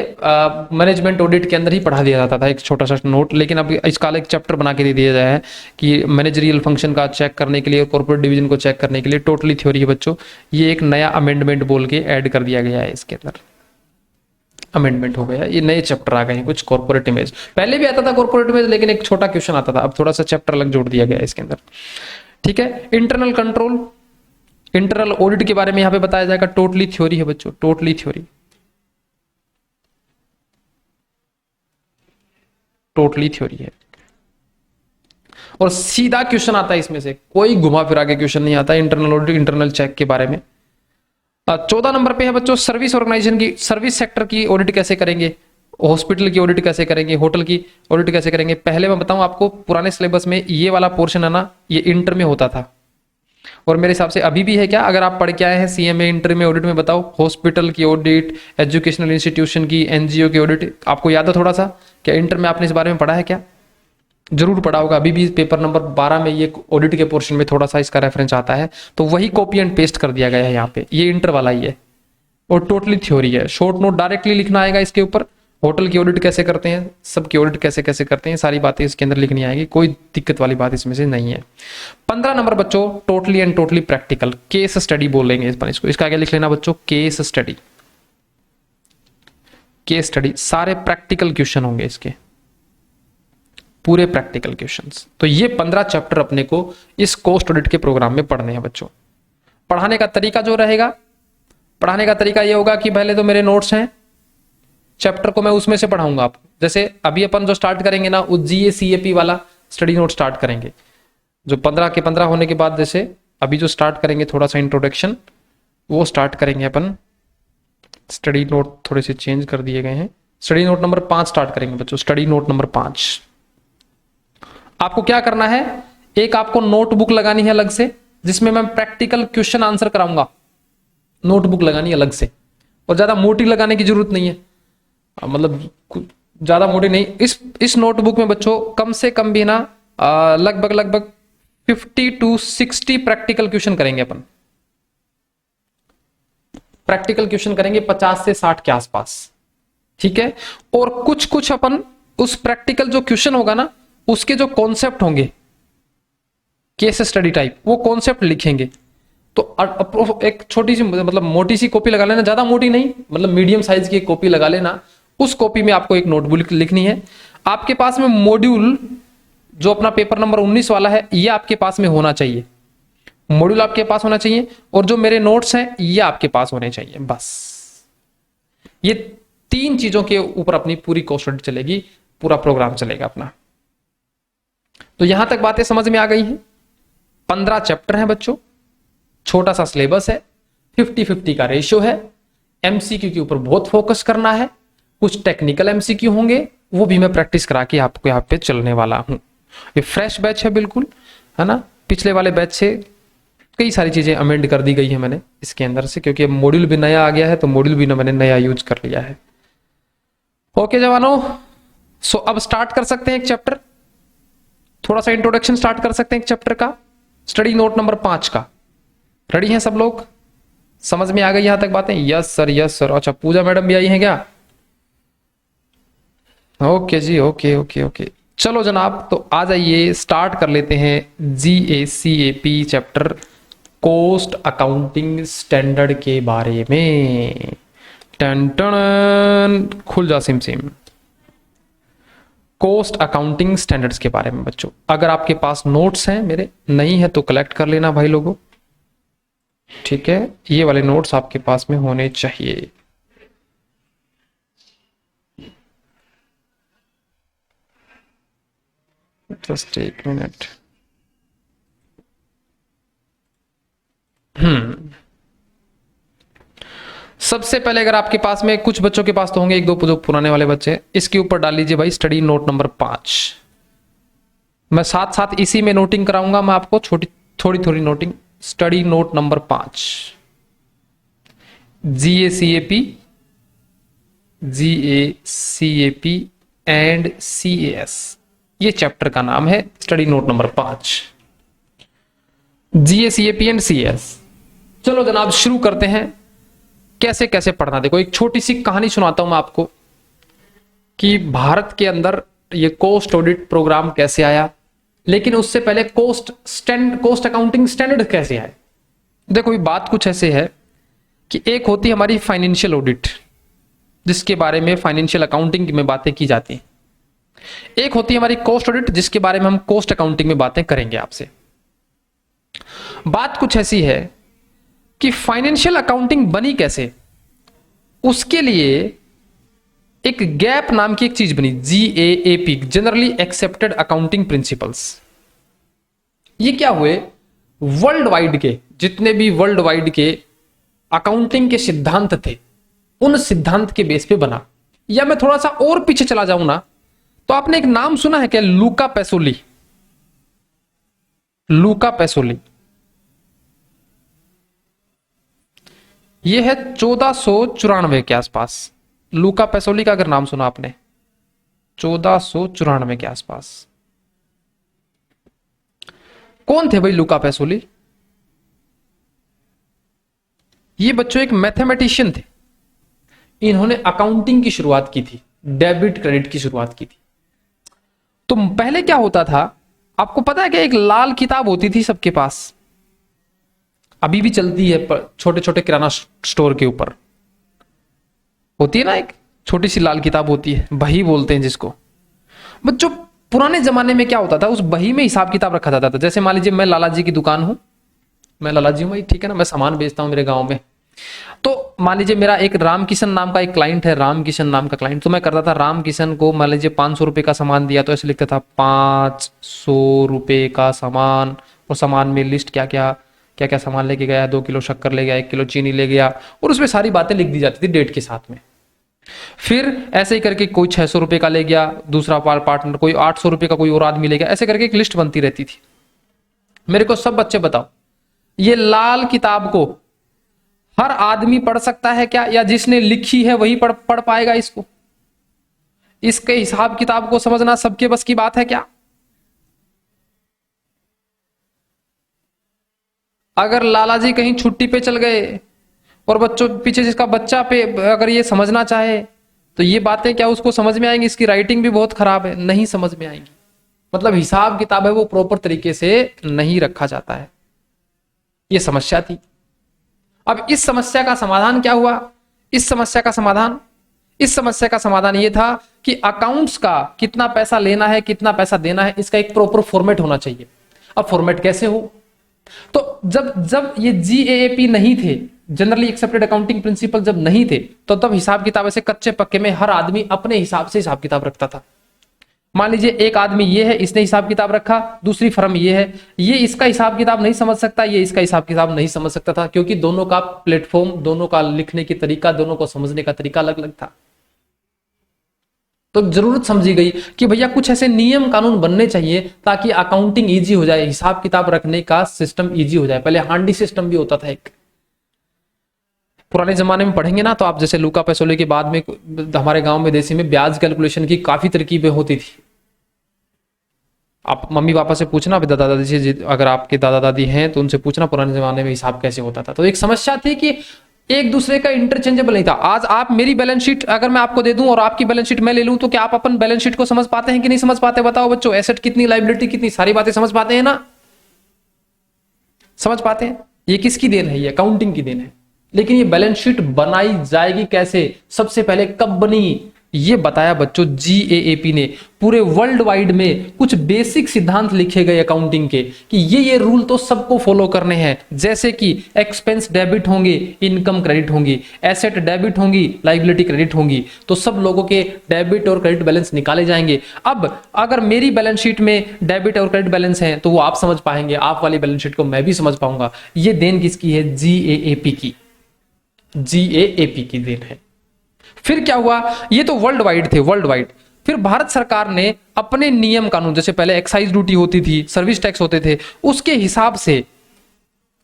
Speaker 1: मैनेजमेंट ऑडिट के अंदर ही पढ़ा दिया जाता था, एक छोटा सा नोट, लेकिन अब इसका एक चैप्टर बना के दे दिया गया है कि मैनेजरियल फंक्शन का चेक करने के लिए और कॉर्पोरेट डिवीजन को चेक करने के लिए टोटली थ्योरी है बच्चों। ये एक नया अमेंडमेंट बोल के ऐड कर दिया गया है, इसके अंदर अमेंडमेंट हो गया, ये नए चैप्टर आ गए हैं कुछ कॉर्पोरेट इमेज। पहले भी आता था कॉर्पोरेट इमेज, लेकिन एक छोटा क्वेश्चन आता था, अब थोड़ा सा चैप्टर अलग जोड़ दिया गया है इसके अंदर। ठीक है, इंटरनल कंट्रोल, इंटरनल ऑडिट के बारे में यहां पे बताया जाएगा, टोटली थ्योरी है बच्चों, टोटली थ्योरी, टोटली थ्योरी है। और सीधा क्वेश्चन आता है इसमें से, कोई घुमा फिरा के क्वेश्चन नहीं आता इंटरनल ऑडिट, इंटरनल चेक के बारे में। 14 नंबर पे है बच्चों सर्विस ऑर्गेनाइजेशन की, सर्विस सेक्टर की ऑडिट कैसे करेंगे, हॉस्पिटल की ऑडिट कैसे करेंगे, होटल की ऑडिट कैसे करेंगे। पहले मैं बताऊं आपको, पुराने सिलेबस में ये वाला पोर्शन है ना, ये इंटर में होता था, और मेरे हिसाब से अभी भी है क्या, अगर आप पढ़ के आए हैं CMA इंटर में ऑडिट में, बताओ हॉस्पिटल की ऑडिट, एजुकेशनल इंस्टीट्यूशन की, NGO की ऑडिट, आपको याद है थोड़ा सा, क्या इंटर में आपने इस बारे में पढ़ा है क्या? जरूर पढ़ा होगा, अभी भी पेपर नंबर 12 में ये ऑडिट के पोर्शन में थोड़ा सा इसका रेफरेंस आता है, तो वही कॉपी एंड पेस्ट कर दिया गया है यहाँ पे, ये इंटर वाला ही है और टोटली थ्योरी है। शॉर्ट नोट डायरेक्टली लिखना आएगा इसके ऊपर, होटल की ऑडिट कैसे करते हैं, सबकी ऑडिट कैसे कैसे करते हैं, सारी बातें इसके अंदर लिखनी आएगी, कोई दिक्कत वाली बात इसमें से नहीं है। 15 नंबर बच्चों totally and totally practical, case study बोलेंगे इस पर, इसको इसका आगे लिख लेना बच्चों, केस स्टडी, केस स्टडी, सारे प्रैक्टिकल क्वेश्चन होंगे इसके, पूरे प्रैक्टिकल क्वेश्चंस। तो ये 15 चैप्टर अपने को इस कॉस्ट ऑडिट के प्रोग्राम में पढ़ने हैं बच्चों। पढ़ाने का तरीका जो रहेगा, पढ़ाने का तरीका ये होगा कि पहले तो मेरे नोट्स हैं, चैप्टर को मैं उसमें से पढ़ाऊंगा आपको। जैसे अभी अपन जो स्टार्ट करेंगे ना, वो GA-CAP वाला स्टडी नोट स्टार्ट करेंगे, जो 15 के 15 होने के बाद, जैसे अभी जो स्टार्ट करेंगे थोड़ा सा इंट्रोडक्शन, वो स्टार्ट करेंगे अपन। स्टडी नोट थोड़े से चेंज कर दिए गए हैं, स्टडी नोट नंबर 5 स्टार्ट करेंगे बच्चों। स्टडी नोट नंबर 5 आपको क्या करना है, एक आपको नोटबुक लगानी है अलग से, जिसमें मैं प्रैक्टिकल क्वेश्चन आंसर कराऊंगा। नोटबुक लगानी है अलग से, और ज्यादा मोटी लगाने की जरूरत नहीं है, मतलब ज्यादा मोटी नहीं। इस नोटबुक में बच्चों कम से कम भी ना लगभग 50 to 60 प्रैक्टिकल क्वेश्चन करेंगे अपन। प्रैक्टिकल क्वेश्चन करेंगे 50 से 60 के आसपास, ठीक है। और कुछ कुछ अपन उस प्रैक्टिकल जो क्वेश्चन होगा ना, उसके जो कॉन्सेप्ट होंगे, केस स्टडी टाइप, वो कॉन्सेप्ट लिखेंगे। तो एक छोटी सी मतलब मोटी सी कॉपी लगा लेना, ज्यादा मोटी नहीं, मतलब मीडियम साइज की एक कॉपी लगा लेना। उस कॉपी में आपको एक नोटबुक लिखनी है। आपके पास में मॉड्यूल जो अपना पेपर नंबर 19 वाला है, ये आपके पास में होना चाहिए, मॉड्यूल आपके पास होना चाहिए, और जो मेरे नोट्स हैं ये आपके पास होने चाहिए। बस ये 3 चीजों के ऊपर अपनी पूरी कोर्स स्टडी चलेगी, पूरा प्रोग्राम चलेगा अपना। तो यहां तक बातें समझ में आ गई हैं। 15 चैप्टर हैं बच्चों, छोटा सा सिलेबस है, 50-50 का रेशियो है। MCQ के ऊपर बहुत फोकस करना है, कुछ टेक्निकल MCQ होंगे, वो भी मैं प्रैक्टिस करा के आपको यहाँ पे चलने वाला हूं। ये फ्रेश बैच है बिल्कुल, है ना। पिछले वाले बैच से कई सारी चीजें अमेंड कर दी गई है मैंने इसके अंदर से, क्योंकि मॉड्यूल भी नया आ गया है, तो मॉड्यूल भी मैंने नया यूज कर लिया है। ओके जवानों, सो अब स्टार्ट कर सकते हैं एक चैप्टर, थोड़ा सा इंट्रोडक्शन स्टार्ट कर सकते हैं एक चैप्टर का, स्टडी नोट नंबर 5 का। रेडी हैं सब लोग? समझ में आ गई यहां तक बातें? Yes sir, yes sir. अच्छा, पूजा मैडम भी आई हैं क्या? ओके जी, ओके ओके ओके। चलो जनाब, तो आ जाइए, स्टार्ट कर लेते हैं GA-CAP chapter cost accounting standard के बारे में। टन टन, खुल जा SIM SIM. Cost accounting standards के बारे में बच्चों, अगर आपके पास नोट्स हैं मेरे, नहीं है तो कलेक्ट कर लेना भाई लोगों, ठीक है। ये वाले नोट्स आपके पास में होने चाहिए। जस्ट एक मिनट। सबसे पहले अगर आपके पास में, कुछ बच्चों के पास तो होंगे, एक दो जो पुराने वाले बच्चे, इसके ऊपर डाल लीजिए भाई स्टडी नोट नंबर 5। मैं साथ साथ इसी में नोटिंग कराऊंगा मैं आपको, थोड़ी थोड़ी noting. Study note number 5, GA-CAP and CAS, ये चैप्टर का नाम है study note number 5, GA-CAP and CAS। चलो जनाब शुरू करते हैं, कैसे कैसे पढ़ना। देखो एक छोटी सी कहानी सुनाता हूं मैं आपको कि भारत के अंदर ये कॉस्ट ऑडिट प्रोग्राम कैसे आया, लेकिन उससे पहले कॉस्ट अकाउंटिंग स्टैंडर्ड कैसे आए। देखो ये बात कुछ ऐसे है कि एक होती है हमारी फाइनेंशियल ऑडिट, जिसके बारे में फाइनेंशियल अकाउंटिंग में बातें की जाती हैं। एक होती है हमारी कॉस्ट ऑडिट, जिसके बारे में हम कॉस्ट अकाउंटिंग में बातें करेंगे आपसे। बात कुछ ऐसी है कि फाइनेंशियल अकाउंटिंग बनी कैसे, उसके लिए एक गैप नाम की एक चीज बनी, GAAP, generally accepted accounting principles. ये क्या हुए, वर्ल्ड वाइड के जितने भी वर्ल्ड वाइड के अकाउंटिंग के सिद्धांत थे, उन सिद्धांत के बेस पे बना। या मैं थोड़ा सा और पीछे चला जाऊं ना, तो आपने एक नाम सुना है क्या, लूका पैसोली? लूका पैसोली, ये है 1494 के आसपास। लूका पैसोली का अगर नाम सुना आपने, 1494 के आसपास। कौन थे भाई लूका पैसोली? ये बच्चों एक मैथमेटिशियन थे। इन्होंने अकाउंटिंग की शुरुआत की थी, डेबिट क्रेडिट की शुरुआत की थी। तो पहले क्या होता था, आपको पता है कि एक लाल किताब होती थी सबके पास, अभी भी चलती है, छोटे छोटे किराना स्टोर के ऊपर होती है ना, एक छोटी सी लाल किताब होती है, बही बोलते हैं जिसको। बच्चों पुराने जमाने में क्या होता था, उस बही में हिसाब किताब रखा जाता था। जैसे मान लीजिए मैं लाला जी की दुकान हूं, मैं लाला जी हूं भाई, ठीक है ना, मैं सामान बेचता हूं मेरे गांव में, तो मान लीजिए मेरा एक राम किशन नाम का एक क्लाइंट है, राम किशन नाम का क्लाइंट, तो मैं करता था राम किशन को मान लीजिए 500 रुपए का सामान दिया तो ऐसे लिखता था 500 रुपए का सामान, और सामान में लिस्ट क्या क्या क्या क्या सामान लेके गया, 2 किलो शक्कर ले गया, 1 किलो चीनी ले गया, और उसमें सारी बातें लिख दी जाती थी डेट के साथ में। फिर ऐसे ही करके कोई 600 रुपए का ले गया, दूसरा पार्टनर कोई 800 रुपए का कोई और आदमी ले गया, ऐसे करके एक लिस्ट बनती रहती थी। मेरे को सब बच्चे बताओ, ये लाल किताब को हर आदमी पढ़ सकता है क्या, या जिसने लिखी है वही पढ़ पाएगा इसको? इसके हिसाब किताब को समझना सबके बस की बात है क्या? अगर लाला जी कहीं छुट्टी पे चल गए और बच्चों पीछे जिसका बच्चा पे अगर ये समझना चाहे तो ये बातें क्या उसको समझ में आएंगी? इसकी राइटिंग भी बहुत खराब है, नहीं समझ में आएंगी। मतलब हिसाब किताब है वो प्रॉपर तरीके से नहीं रखा जाता है, ये समस्या थी। अब इस समस्या का समाधान क्या हुआ? इस समस्या का समाधान ये था कि अकाउंट्स का कितना पैसा लेना है कितना पैसा देना है इसका एक प्रॉपर फॉर्मेट होना चाहिए। अब फॉर्मेट कैसे हो? तो जब ये जीएएपी नहीं थे, जनरली एक्सेप्टेड अकाउंटिंग प्रिंसिपल जब नहीं थे, तो तब हिसाब किताब ऐसे कच्चे पक्के में हर आदमी अपने हिसाब से हिसाब किताब रखता था। मान लीजिए एक आदमी ये है, इसने हिसाब किताब रखा, दूसरी फर्म ये है, ये इसका हिसाब किताब नहीं समझ सकता, ये इसका हिसाब किताब नहीं समझ सकता था, क्योंकि दोनों का प्लेटफॉर्म, दोनों का लिखने की तरीका, दोनों को समझने का तरीका अलग अलग था। तो जरूरत समझी गई कि भैया कुछ ऐसे नियम कानून बनने चाहिए ताकि अकाउंटिंग इजी हो जाए, हिसाब किताब रखने का सिस्टम इजी हो जाए। पहले हांडी सिस्टम भी होता था एक, पुराने जमाने में पढ़ेंगे ना तो आप, जैसे लूका पैसोले के बाद में हमारे गांव में देसी में ब्याज कैलकुलेशन की काफी तरकीबें होती थी। आप मम्मी पापा से पूछना, दादा दादी से, अगर आपके दादा दादी हैं तो उनसे पूछना पुराने जमाने में हिसाब कैसे होता था। तो एक समस्या थी कि एक दूसरे का इंटरचेंजेबल नहीं था। आज आप मेरी बैलेंस शीट अगर मैं आपको दे दूं और आपकी बैलेंस शीट मैं ले लूं तो क्या आप अपन बैलेंस शीट को समझ पाते हैं कि नहीं समझ पाते? बताओ बच्चों, एसेट कितनी, लायबिलिटी कितनी, सारी बातें समझ पाते हैं ना? समझ पाते हैं? ये किसकी देन है? ये अकाउंटिंग की देन है। लेकिन ये बैलेंस शीट बनाई जाएगी कैसे, सबसे पहले कब बनी, ये बताया बच्चों जीएएपी ने। पूरे वर्ल्ड वाइड में कुछ बेसिक सिद्धांत लिखे गए अकाउंटिंग के कि ये रूल तो सबको फॉलो करने हैं। जैसे कि एक्सपेंस डेबिट होंगे, इनकम क्रेडिट होंगी, एसेट डेबिट होंगी, लायबिलिटी क्रेडिट होंगी, तो सब लोगों के डेबिट और क्रेडिट बैलेंस निकाले जाएंगे। अब अगर मेरी बैलेंस शीट में डेबिट और क्रेडिट बैलेंस है तो वो आप समझ पाएंगे, आप वाली बैलेंस शीट को मैं भी समझ पाऊंगा। ये देन किसकी है? जीएएपी की, जीएएपी की देन है। फिर क्या हुआ? ये तो वर्ल्ड वाइड थे, वर्ल्ड वाइड। फिर भारत सरकार ने अपने नियम कानून, जैसे पहले एक्साइज ड्यूटी होती थी, सर्विस टैक्स होते थे, उसके हिसाब से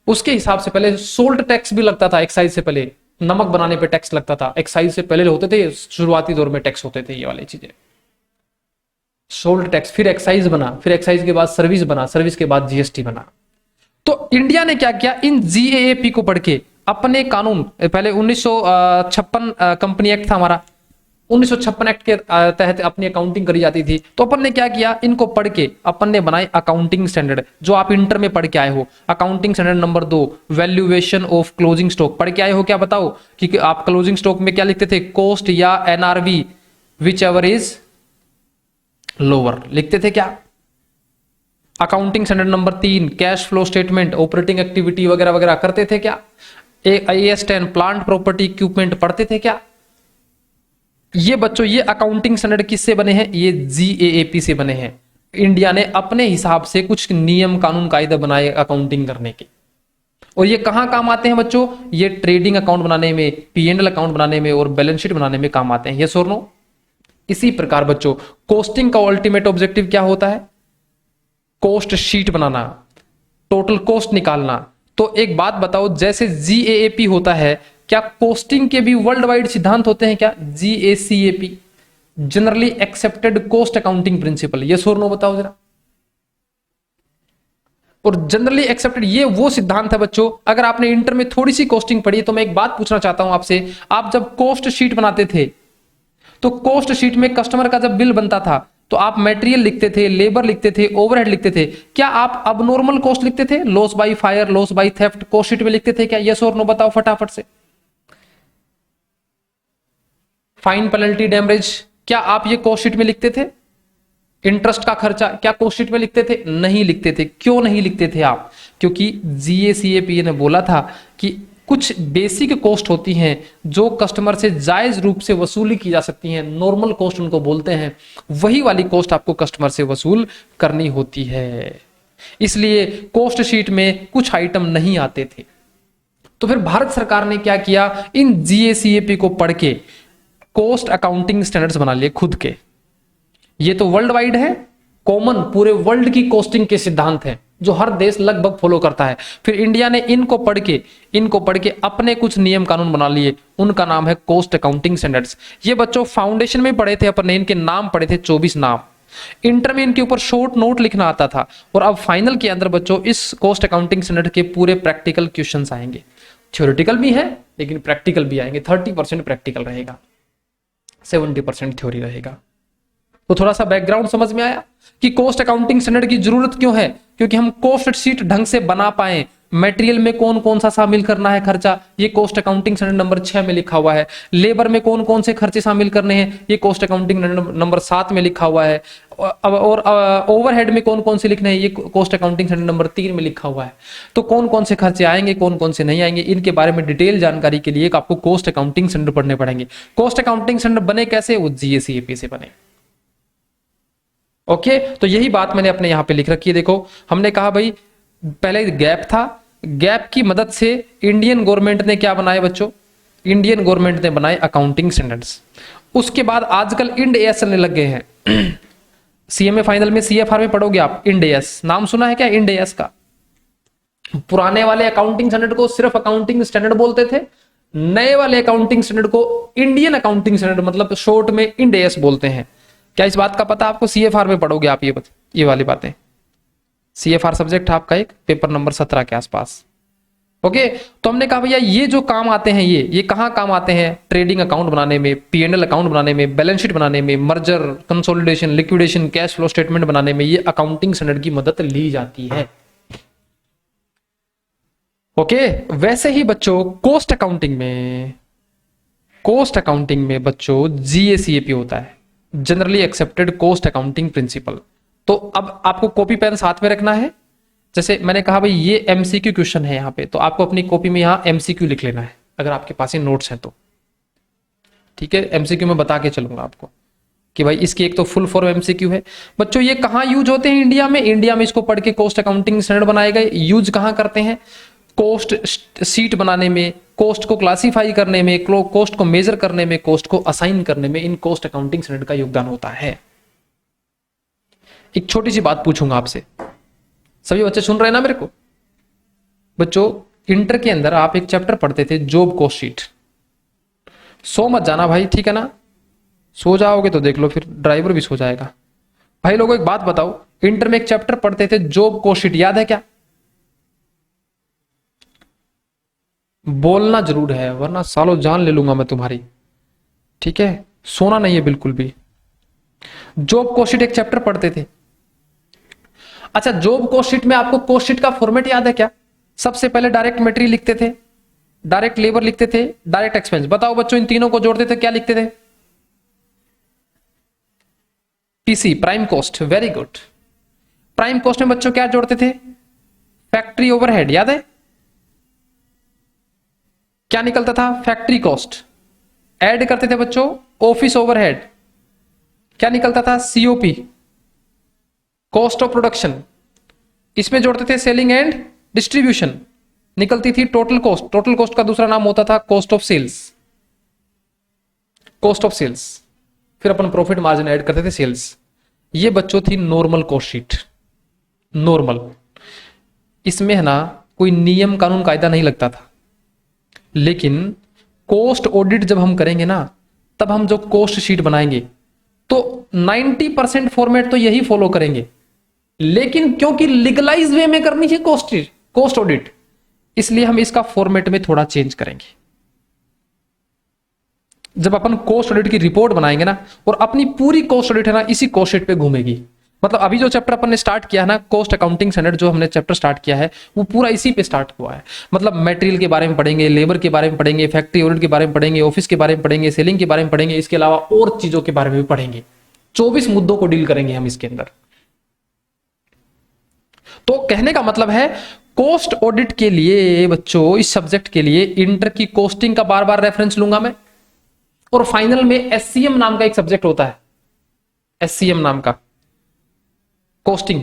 Speaker 1: पहले सोल्ट टैक्स भी लगता था। एक्साइज से पहले नमक बनाने पे टैक्स लगता था, एक्साइज से पहले होते थे, शुरुआती दौर में टैक्स होते थे ये वाली चीजें, सोल्ट टैक्स। फिर एक्साइज बना, फिर एक्साइज के बाद सर्विस बना, सर्विस के बाद जीएसटी बना। तो इंडिया ने क्या किया? इन जीएएपी को पढ़ के अपने कानून, पहले 1956 कंपनी एक्ट था हमारा, 1956 एक्ट के तहत अपनी अकाउंटिंग करी जाती थी। तो अपन ने क्या किया? इनको पढ़ के अपन ने बनाए अकाउंटिंग स्टैंडर्ड, जो आप इंटर में पढ़ के आए हो। Accounting standard number 2, valuation of closing stock, पढ़ के आए हो क्या? बताओ कि आप क्लोजिंग स्टॉक में क्या लिखते थे? कॉस्ट या NRV, which ever is lower, लिखते थे क्या? Accounting standard number 3, cash flow statement, operating activity वगैरह वगैरह करते थे क्या? AS 10, प्लांट प्रॉपर्टी इक्विपमेंट पढ़ते थे क्या? ये बच्चों, ये अकाउंटिंग स्टैंडर्ड किससे बने हैं? ये जीएएपी से बने हैं। इंडिया ने अपने हिसाब से कुछ नियम कानून कायदे बनाए अकाउंटिंग करने के, और ये कहां काम आते हैं बच्चों? ये ट्रेडिंग अकाउंट बनाने में, P&L अकाउंट बनाने में और बैलेंस शीट बनाने में काम आते हैं। यस और नो? इसी प्रकार बच्चों कॉस्टिंग का अल्टीमेट ऑब्जेक्टिव क्या होता है? कॉस्ट शीट बनाना, टोटल कॉस्ट निकालना। तो एक बात बताओ, जैसे जीएएपी होता है, क्या कॉस्टिंग के भी वर्ल्ड वाइड सिद्धांत होते हैं क्या? GACAP, generally accepted cost accounting principle. Yes और नो बताओ जरा। और जनरली एक्सेप्टेड ये वो सिद्धांत है बच्चों, अगर आपने इंटर में थोड़ी सी कॉस्टिंग पढ़ी तो मैं एक बात पूछना चाहता हूं आपसे। आप जब कॉस्ट शीट बनाते थे तो कॉस्ट शीट में कस्टमर का जब बिल बनता था तो आप मटेरियल लिखते थे, लेबर लिखते थे, ओवरहेड लिखते थे। क्या आप अबनॉर्मल कॉस्ट लिखते थे? Loss by fire, loss by theft cost sheet में लिखते थे क्या? यस और नो बताओ फटाफट से। फाइन, पेनल्टी, डैमेज, क्या आप ये कॉस्ट शीट में लिखते थे? इंटरेस्ट का खर्चा क्या कॉस्ट शीट में लिखते थे? नहीं लिखते थे। क्यों नहीं लिखते थे आप? क्योंकि जीएसीएपी ने बोला था कि कुछ बेसिक कॉस्ट होती हैं जो कस्टमर से जायज रूप से वसूली की जा सकती हैं, नॉर्मल कॉस्ट उनको बोलते हैं, वही वाली कॉस्ट आपको कस्टमर से वसूल करनी होती है। इसलिए कॉस्ट शीट में कुछ आइटम नहीं आते थे। तो फिर भारत सरकार ने क्या किया, इन जीएसीएपी को पढ़ के कॉस्ट अकाउंटिंग स्टैंडर्ड्स बना लिए खुद के। ये तो वर्ल्ड वाइड है, कॉमन पूरे वर्ल्ड की कॉस्टिंग के सिद्धांत हैं जो हर देश लगभग फॉलो करता है। फिर इंडिया ने इनको पढ़ के अपने कुछ नियम कानून बना लिए, उनका नाम है कॉस्ट अकाउंटिंग स्टैंडर्ड्स। ये बच्चों फाउंडेशन में पढ़े थे अपन ने, इनके नाम पढ़े थे 24 नाम। इंटर में इनके ऊपर शॉर्ट नोट लिखना आता था, और अब फाइनल के अंदर बच्चों इस कॉस्ट अकाउंटिंग स्टैंडर्ड के पूरे प्रैक्टिकल क्वेश्चंस आएंगे। थ्योरेटिकल भी है लेकिन प्रैक्टिकल भी आएंगे। 30% प्रैक्टिकल रहेगा, 70% थ्योरी रहेगा। तो थोड़ा सा बैकग्राउंड समझ में आया कि कॉस्ट अकाउंटिंग स्टैंडर्ड की जरूरत क्यों है, क्योंकि हम कॉस्ट शीट ढंग से बना पाए। मटेरियल में कौन कौन सा शामिल करना है खर्चा, ये कॉस्ट अकाउंटिंग स्टैंडर्ड नंबर 6 में लिखा हुआ है। लेबर में कौन कौन से खर्चे शामिल करने हैं, ये कॉस्ट अकाउंटिंग नंबर 7 में लिखा हुआ है। और ओवरहेड में कौन कौन से लिखने हैं, ये कॉस्ट अकाउंटिंग स्टैंडर्ड नंबर 3 में लिखा हुआ है। तो कौन कौन से खर्चे आएंगे, कौन कौन से नहीं आएंगे, इनके बारे में डिटेल जानकारी के लिए आपको कॉस्ट अकाउंटिंग स्टैंडर्ड पढ़ने पड़ेंगे। कॉस्ट अकाउंटिंग स्टैंडर्ड बने कैसे, वो जीएसीएपी से बने। ओके, तो यही बात मैंने अपने यहां पे लिख रखी है। देखो, हमने कहा भाई पहले गैप था, गैप की मदद से इंडियन गवर्नमेंट ने क्या बनाए बच्चों, इंडियन गवर्नमेंट ने बनाए अकाउंटिंग स्टैंडर्ड्स। उसके बाद आजकल इंड एएस चलने लग गए हैं। सीएमए फाइनल में सीएफआर में पढ़ोगे आप, इंड एएस नाम सुना है क्या, इंड एएस का? पुराने वाले अकाउंटिंग स्टैंडर्ड को सिर्फ अकाउंटिंग स्टैंडर्ड बोलते थे, नए वाले अकाउंटिंग स्टैंडर्ड को इंडियन अकाउंटिंग स्टैंडर्ड मतलब शॉर्ट में इंड एएस बोलते हैं। क्या इस बात का पता आपको? सीएफआर में पढ़ोगे आप ये वाली बातें। सीएफआर सब्जेक्ट आपका एक पेपर नंबर 17 के आसपास। ओके, तो हमने कहा भैया ये जो काम आते हैं, ये कहां काम आते हैं? ट्रेडिंग अकाउंट बनाने में, पीएनएल अकाउंट बनाने में, बैलेंस शीट बनाने में, merger, consolidation, liquidation, cash flow statement बनाने में ये अकाउंटिंग स्टैंडर्ड की मदद ली जाती है। ओके, वैसे ही बच्चों कॉस्ट अकाउंटिंग में बच्चों जीएसीएपी होता है, generally accepted cost accounting principal. तो अब आपको कॉपी पेन साथ में रखना है। जैसे मैंने कहा भाई ये एमसीक्यू क्वेश्चन है यहाँ पे, तो आपको अपनी कॉपी में यहाँ एमसीक्यू लिख लेना है अगर आपके पास ये नोट्स हैं तो। ठीक है, एमसीक्यू में बता के चलूंगा आपको कि भाई इसकी एक तो फुल फॉर्म एमसीक्यू है। बच्चों ये कहाँ यूज होते हैं इंडिया में? इंडिया में इसको पढ़ के कॉस्ट अकाउंटिंग स्टैंडर्ड बनाए गए। यूज कहाँ करते हैं? कॉस्ट शीट बनाने में, कॉस्ट को क्लासिफाई करने में, कॉस्ट को मेजर करने में, कॉस्ट को असाइन करने में इन कॉस्ट अकाउंटिंग स्टैंडर्ड का योगदान होता है। एक छोटी सी बात पूछूंगा आपसे, सभी बच्चे सुन रहे हैं ना मेरे को? बच्चों इंटर के अंदर आप एक चैप्टर पढ़ते थे जॉब कॉस्ट शीट। सो मत जाना भाई, ठीक है ना? सो जाओगे तो देख लो फिर ड्राइवर भी सो जाएगा। भाई लोगों एक बात बताओ, इंटर में एक चैप्टर पढ़ते थे जॉब कॉस्ट शीट, याद है क्या? बोलना जरूर है वरना सालों जान ले लूंगा मैं तुम्हारी। ठीक है, सोना नहीं है बिल्कुल भी। जॉब कॉस्ट शीट एक चैप्टर पढ़ते थे। अच्छा, जॉब कॉस्ट शीट में आपको कॉस्ट शीट का फॉर्मेट याद है क्या? सबसे पहले डायरेक्ट मटेरियल लिखते थे, डायरेक्ट लेबर लिखते थे, डायरेक्ट एक्सपेंस। बताओ बच्चों इन तीनों को जोड़ते थे, क्या लिखते थे? PC, prime cost. Very good. Prime cost में बच्चों क्या जोड़ते थे? फैक्ट्री ओवरहेड, याद है? क्या निकलता था? Factory cost. ऐड करते थे बच्चों ऑफिस ओवरहेड, क्या निकलता था? COP, cost of production. इसमें जोड़ते थे सेलिंग एंड डिस्ट्रीब्यूशन, निकलती थी टोटल कॉस्ट। टोटल कॉस्ट का दूसरा नाम होता था cost of sales, cost of sales. फिर अपन प्रॉफिट मार्जिन ऐड करते थे सेल्स। ये बच्चों थी नॉर्मल कॉस्ट शीट, नॉर्मल। इसमें है ना कोई नियम कानून कायदा नहीं लगता था, लेकिन कॉस्ट ऑडिट जब हम करेंगे ना, तब हम जो कॉस्ट शीट बनाएंगे तो 90% फॉर्मेट तो यही फॉलो करेंगे, लेकिन क्योंकि लीगलाइज वे में करनी है कॉस्ट ऑडिट, इसलिए हम इसका फॉर्मेट में थोड़ा चेंज करेंगे। जब अपन कॉस्ट ऑडिट की रिपोर्ट बनाएंगे ना, और अपनी पूरी कॉस्ट ऑडिट है ना इसी कॉस्ट शीट पे घूमेगी। मतलब अभी जो चैप्टर अपन ने स्टार्ट किया है ना, कॉस्ट अकाउंटिंग स्टैंडर्ड, जो हमने चैप्टर स्टार्ट किया है वो पूरा इसी पे स्टार्ट हुआ है। मतलब मटेरियल के बारे में पढ़ेंगे, लेबर के बारे में पढ़ेंगे, फैक्ट्री ओवरहेड के बारे में पढ़ेंगे, ऑफिस के बारे में पढ़ेंगे, सेलिंग के बारे में पढ़ेंगे, इसके अलावा और चीजों के बारे में भी पढ़ेंगे। 24 मुद्दों को डील करेंगे हम इसके अंदर। तो कहने का मतलब है कोस्ट ऑडिट के लिए बच्चों, इस सब्जेक्ट के लिए इंटर की कोस्टिंग का बार बार रेफरेंस लूंगा मैं, और फाइनल में एससीएम नाम का एक सब्जेक्ट होता है, एससीएम नाम का, कोस्टिंग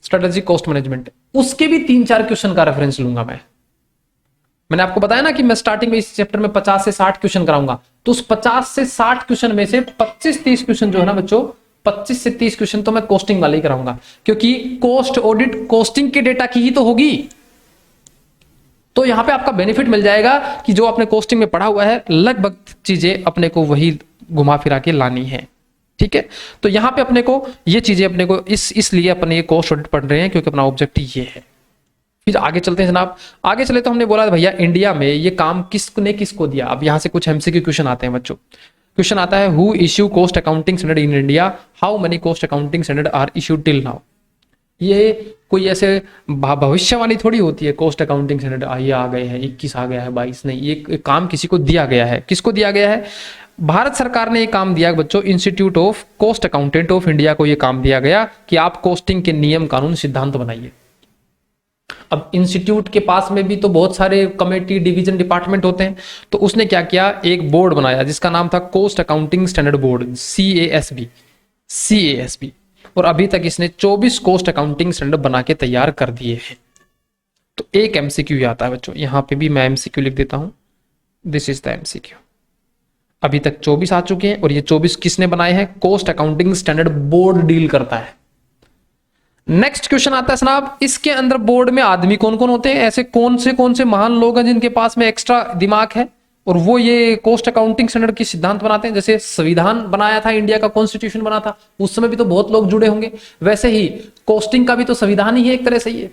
Speaker 1: स्ट्रेटेजी कॉस्ट मैनेजमेंट, उसके भी 3-4 क्वेश्चन का रेफरेंस लूंगा मैं। मैंने आपको बताया ना कि मैं स्टार्टिंग में इस चैप्टर में 50 से 60 क्वेश्चन कराऊंगा, तो उस 50 से 60 क्वेश्चन में से 25-30 क्वेश्चन जो है ना बच्चों, 25 से 30 क्वेश्चन तो मैं कोस्टिंग वाले ही कराऊंगा, क्योंकि कोस्ट ऑडिट कोस्टिंग के डेटा की ही तो होगी। तो यहां पे आपका बेनिफिट मिल जाएगा कि जो आपने कोस्टिंग में पढ़ा हुआ है लगभग चीजें अपने को वही घुमा फिरा के लानी है। ठीक है, तो यहां पे अपने को ये चीजें अपने को इसलिए अपने ये कोस्ट ऑडिट पढ़ रहे हैं क्योंकि अपना ऑब्जेक्टिव ये है। फिर आगे चलते हैं जनाब, आगे चले तो हमने बोला भैया इंडिया में ये काम किसने किसको दिया। अब यहां से कुछ एमसीक्यू क्वेश्चन आते हैं बच्चों। क्वेश्चन आता है, who issue cost accounting standard in India, how many cost accounting standard are issued till now. ये कोई ऐसे भविष्यवाणी थोड़ी होती है, कोस्ट अकाउंटिंग स्टैंडर्ड ये आ गए हैं, 21 आ गया है, 22 नहीं, ये काम किसी को दिया गया है। किसको दिया गया है? भारत सरकार ने ये काम दिया बच्चों, institute of cost accountant of India को ये काम दिया गया कि आप कोस्टिंग के नियम कानून सिद्धांत बनाइए। अब इंस्टीट्यूट के पास में भी तो बहुत सारे कमेटी डिवीजन डिपार्टमेंट होते हैं, तो उसने क्या किया, एक बोर्ड बनाया जिसका नाम था cost accounting standard board, CASB। और अभी तक इसने 24 कोस्ट अकाउंटिंग स्टैंडर्ड बना के तैयार कर दिए हैं। तो एक एमसीक्यू आता है बच्चों, यहां पे भी मैं एमसीक्यू लिख देता हूं, दिस इज द एमसीक्यू। अभी तक 24 आ चुके हैं और ये 24 किसने बनाए हैं? Cost accounting standard board deal करता है। नेक्स्ट क्वेश्चन आता है जनाब, इसके अंदर बोर्ड में आदमी कौन कौन होते हैं, ऐसे कौन से महान लोग हैं जिनके पास में एक्स्ट्रा दिमाग है और वो ये कोस्ट अकाउंटिंग स्टैंडर्ड की सिद्धांत बनाते हैं। जैसे संविधान बनाया था, इंडिया का कॉन्स्टिट्यूशन बना था, उस समय भी तो बहुत लोग जुड़े होंगे। वैसे ही कोस्टिंग का भी तो संविधान ही है एक तरह से, ये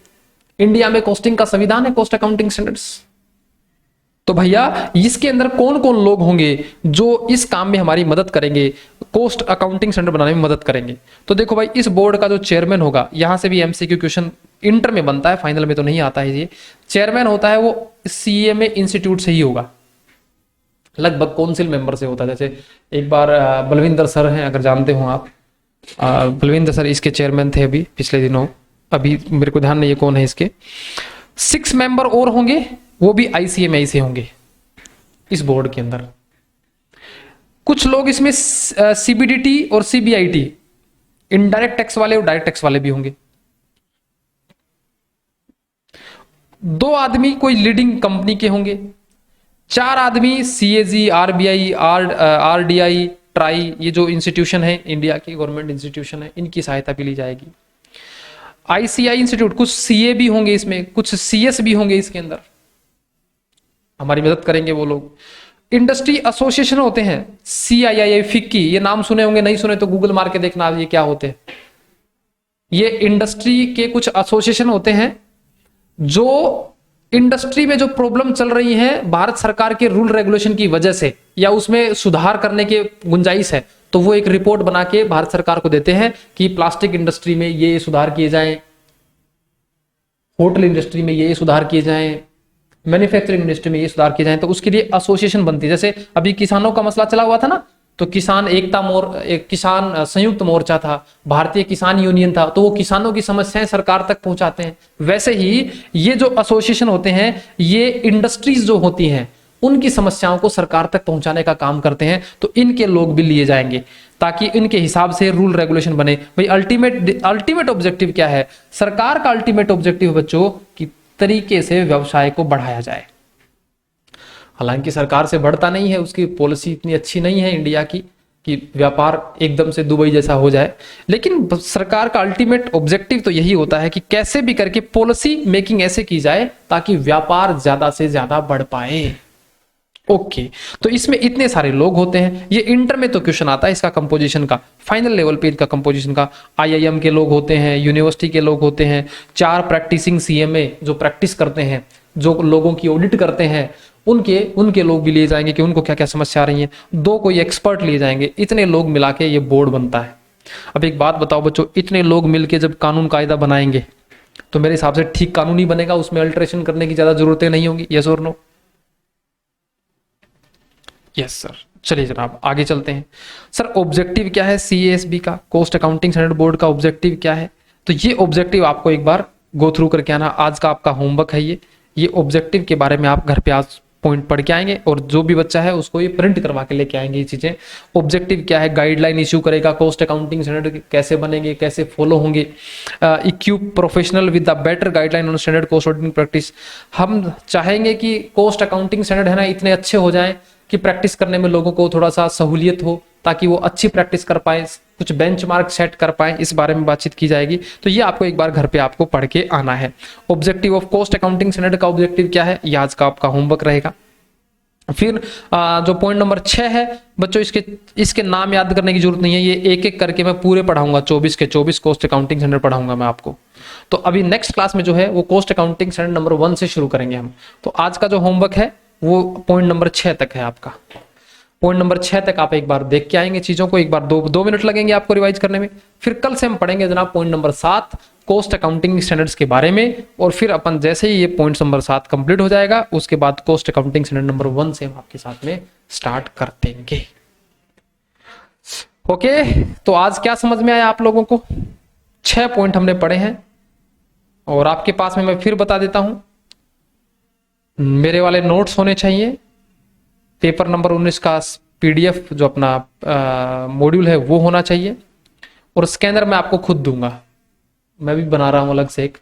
Speaker 1: इंडिया में कोस्टिंग का संविधान है, कोस्ट अकाउंटिंग स्टैंडर्ड्स। तो भैया इसके अंदर कौन कौन लोग होंगे जो इस काम में हमारी मदद करेंगे, कोस्ट अकाउंटिंग स्टैंडर्ड बनाने में मदद करेंगे। तो देखो भाई, इस बोर्ड का जो चेयरमैन होगा, यहां से भी एमसीक्यू क्वेश्चन इंटर में बनता है, फाइनल में तो नहीं आता है। ये चेयरमैन होता है वो CMA इंस्टीट्यूट से ही होगा, लगभग काउंसिल मेंबर से होता है। जैसे एक बार बलविंदर सर हैं, अगर जानते हो आप, बलविंदर सर इसके चेयरमैन थे अभी पिछले दिनों, अभी मेरे को ध्यान नहीं है कौन है इसके। 6 मेंबर और होंगे, वो भी ICMA से होंगे इस बोर्ड के अंदर। कुछ लोग इसमें CBDT और CBIT, इनडायरेक्ट टैक्स वाले और डायरेक्ट टैक्स वाले भी होंगे। 2 आदमी कोई लीडिंग कंपनी के होंगे। 4 आदमी CAG, RBI, RDI, ट्राई, ये जो इंस्टीट्यूशन है इंडिया की गवर्नमेंट इंस्टीट्यूशन है, इनकी सहायता भी ली जाएगी। ICI इंस्टीट्यूट, कुछ CA भी होंगे इसमें, कुछ CS भी होंगे इसके अंदर, हमारी मदद करेंगे वो लोग। इंडस्ट्री एसोसिएशन होते हैं, CII, FICCI, ये नाम सुने होंगे, नहीं सुने तो गूगल मार के देखना ये क्या होते हैं। ये इंडस्ट्री के कुछ एसोसिएशन होते हैं जो इंडस्ट्री में जो प्रॉब्लम चल रही है भारत सरकार के रूल रेगुलेशन की वजह से, या उसमें सुधार करने की गुंजाइश है, तो वो एक रिपोर्ट बना के भारत सरकार को देते हैं कि प्लास्टिक इंडस्ट्री में ये सुधार किए जाएं, होटल इंडस्ट्री में ये सुधार किए जाएं, मैन्युफैक्चरिंग इंडस्ट्री में ये सुधार किए जाएं। तो उसके लिए एसोसिएशन बनती है। जैसे अभी किसानों का मसला चला हुआ था ना, तो किसान एक किसान संयुक्त मोर्चा था, भारतीय किसान यूनियन था, तो वो किसानों की समस्याएं सरकार तक पहुंचाते हैं। वैसे ही ये जो एसोसिएशन होते हैं, ये इंडस्ट्रीज जो होती हैं उनकी समस्याओं को सरकार तक पहुंचाने का काम करते हैं। तो इनके लोग भी लिए जाएंगे ताकि इनके हिसाब से रूल रेगुलेशन बने। भाई अल्टीमेट ऑब्जेक्टिव क्या है? सरकार का अल्टीमेट ऑब्जेक्टिव बच्चों की तरीके से व्यवसाय को बढ़ाया जाए। हालांकि सरकार से बढ़ता नहीं है, उसकी पॉलिसी इतनी अच्छी नहीं है इंडिया की कि व्यापार एकदम से दुबई जैसा हो जाए, लेकिन सरकार का अल्टीमेट ऑब्जेक्टिव तो यही होता है कि कैसे भी करके पॉलिसी मेकिंग ऐसे की जाए ताकि व्यापार ज्यादा से ज्यादा बढ़ पाए। ओके, तो इसमें इतने सारे लोग होते हैं। ये इंटर में तो क्वेश्चन आता है इसका कंपोजिशन का, फाइनल लेवल पे इनका कंपोजिशन का। IIM के लोग होते हैं, यूनिवर्सिटी के लोग होते हैं, 4 प्रैक्टिसिंग CMA जो प्रैक्टिस करते हैं, जो लोगों की ऑडिट करते हैं, उनके लोग भी लिए जाएंगे कि उनको क्या क्या समस्या आ रही है। 2 कोई एक्सपर्ट लिए जाएंगे। इतने लोग मिला के ये बोर्ड बनता है। अब एक बात बताओ बच्चों, इतने लोग मिलके जब कानून कायदा बनाएंगे तो मेरे हिसाब से ठीक कानून ही बनेगा, उसमें अल्टरेशन करने की ज्यादा जरूरतें नहीं होंगी। यस और नो? Yes sir. चलिए जनाब आगे चलते हैं। सर ऑब्जेक्टिव क्या है CASB का, कोस्ट अकाउंटिंग स्टैंडर्ड बोर्ड का ऑब्जेक्टिव क्या है? तो ये ऑब्जेक्टिव आपको एक बार गो थ्रू करके आना। आज का आपका होमवर्क है ये ऑब्जेक्टिव के बारे में आप घर पे आज पॉइंट पढ़ के आएंगे, और जो भी बच्चा है उसको ये प्रिंट करवा के लेके आएंगे ये चीजें। ऑब्जेक्टिव क्या है, गाइडलाइन इश्यू करेगा, कॉस्ट अकाउंटिंग स्टैंडर्ड कैसे बनेंगे, कैसे फॉलो होंगे, equip professional with the better guideline on standard cost auditing practice. हम चाहेंगे कि कॉस्ट अकाउंटिंग स्टैंडर्ड है ना इतने अच्छे हो जाएं कि प्रैक्टिस करने में लोगों को थोड़ा सा सहूलियत हो, ताकि वो अच्छी प्रैक्टिस कर पाए, कुछ बेंचमार्क सेट कर पाए, इस बारे में बातचीत की जाएगी। तो ये आपको एक बार घर पे आपको पढ़ के आना है। Objective of cost accounting standard का ऑब्जेक्टिव क्या है, ये आज का आपका होमवर्क रहेगा। फिर जो पॉइंट नंबर 6 है बच्चों, इसके नाम याद करने की जरूरत नहीं है, ये एक एक करके मैं पूरे पढ़ाऊंगा, 24 के 24 कॉस्ट अकाउंटिंग स्टैंडर्ड पढ़ाऊंगा मैं आपको। तो अभी नेक्स्ट क्लास में जो है वो कॉस्ट अकाउंटिंग स्टैंडर्ड नंबर 1 से शुरू करेंगे हम। तो आज का जो होमवर्क है वो पॉइंट नंबर 6 तक है आपका। पॉइंट नंबर 6 तक आप एक बार देख के आएंगे चीजों को, एक बार 2 मिनट लगेंगे आपको रिवाइज करने में। फिर कल से हम पढ़ेंगे जनाब point number 7 cost accounting standards के बारे में, और फिर अपन जैसे ही ये पॉइंट नंबर 7 कंप्लीट हो जाएगा उसके बाद कॉस्ट अकाउंटिंग स्टैंडर्ड नंबर 1 से हम आपके साथ में स्टार्ट कर देंगे। ओके, तो आज क्या समझ में आया आप लोगों को? 6 पॉइंट हमने पढ़े हैं, और आपके पास में मैं फिर बता देता हूं, मेरे वाले नोट्स होने चाहिए, पेपर नंबर 19 का पीडीएफ जो अपना मॉड्यूल है वो होना चाहिए, और स्कैनर मैं आपको खुद दूंगा, मैं भी बना रहा हूं अलग से एक,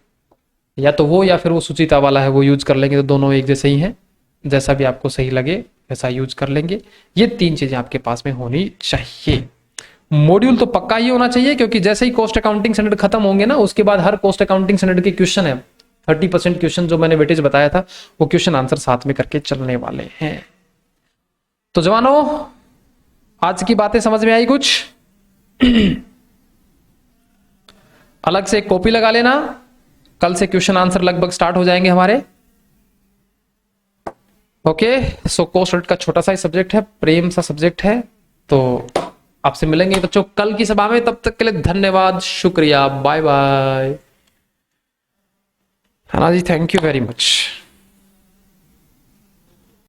Speaker 1: या तो वो या फिर वो सुचिता वाला है वो यूज कर लेंगे, तो दोनों एक जैसे ही हैं, जैसा भी आपको सही लगे वैसा यूज कर लेंगे। ये 3 चीजें आपके पास में होनी चाहिए। मॉड्यूल तो पक्का ही होना चाहिए, क्योंकि जैसे ही कॉस्ट अकाउंटिंग स्टैंडर्ड खत्म होंगे ना उसके बाद हर कॉस्ट अकाउंटिंग स्टैंडर्ड के क्वेश्चन है, 30% क्वेश्चन जो मैंने वेटेज बताया था वो क्वेश्चन आंसर साथ में करके चलने वाले हैं। तो जवानों, आज की बातें समझ में आई कुछ? अलग से एक कॉपी लगा लेना, कल से क्वेश्चन आंसर लगभग स्टार्ट हो जाएंगे हमारे। ओके, सो कॉस्ट ऑडिट का छोटा सा ही सब्जेक्ट है, प्रेम सा सब्जेक्ट है। तो आपसे मिलेंगे बच्चों कल की सभा में, तब तक के लिए धन्यवाद, शुक्रिया, बाय बाय। हाँ जी, थैंक यू वेरी मच।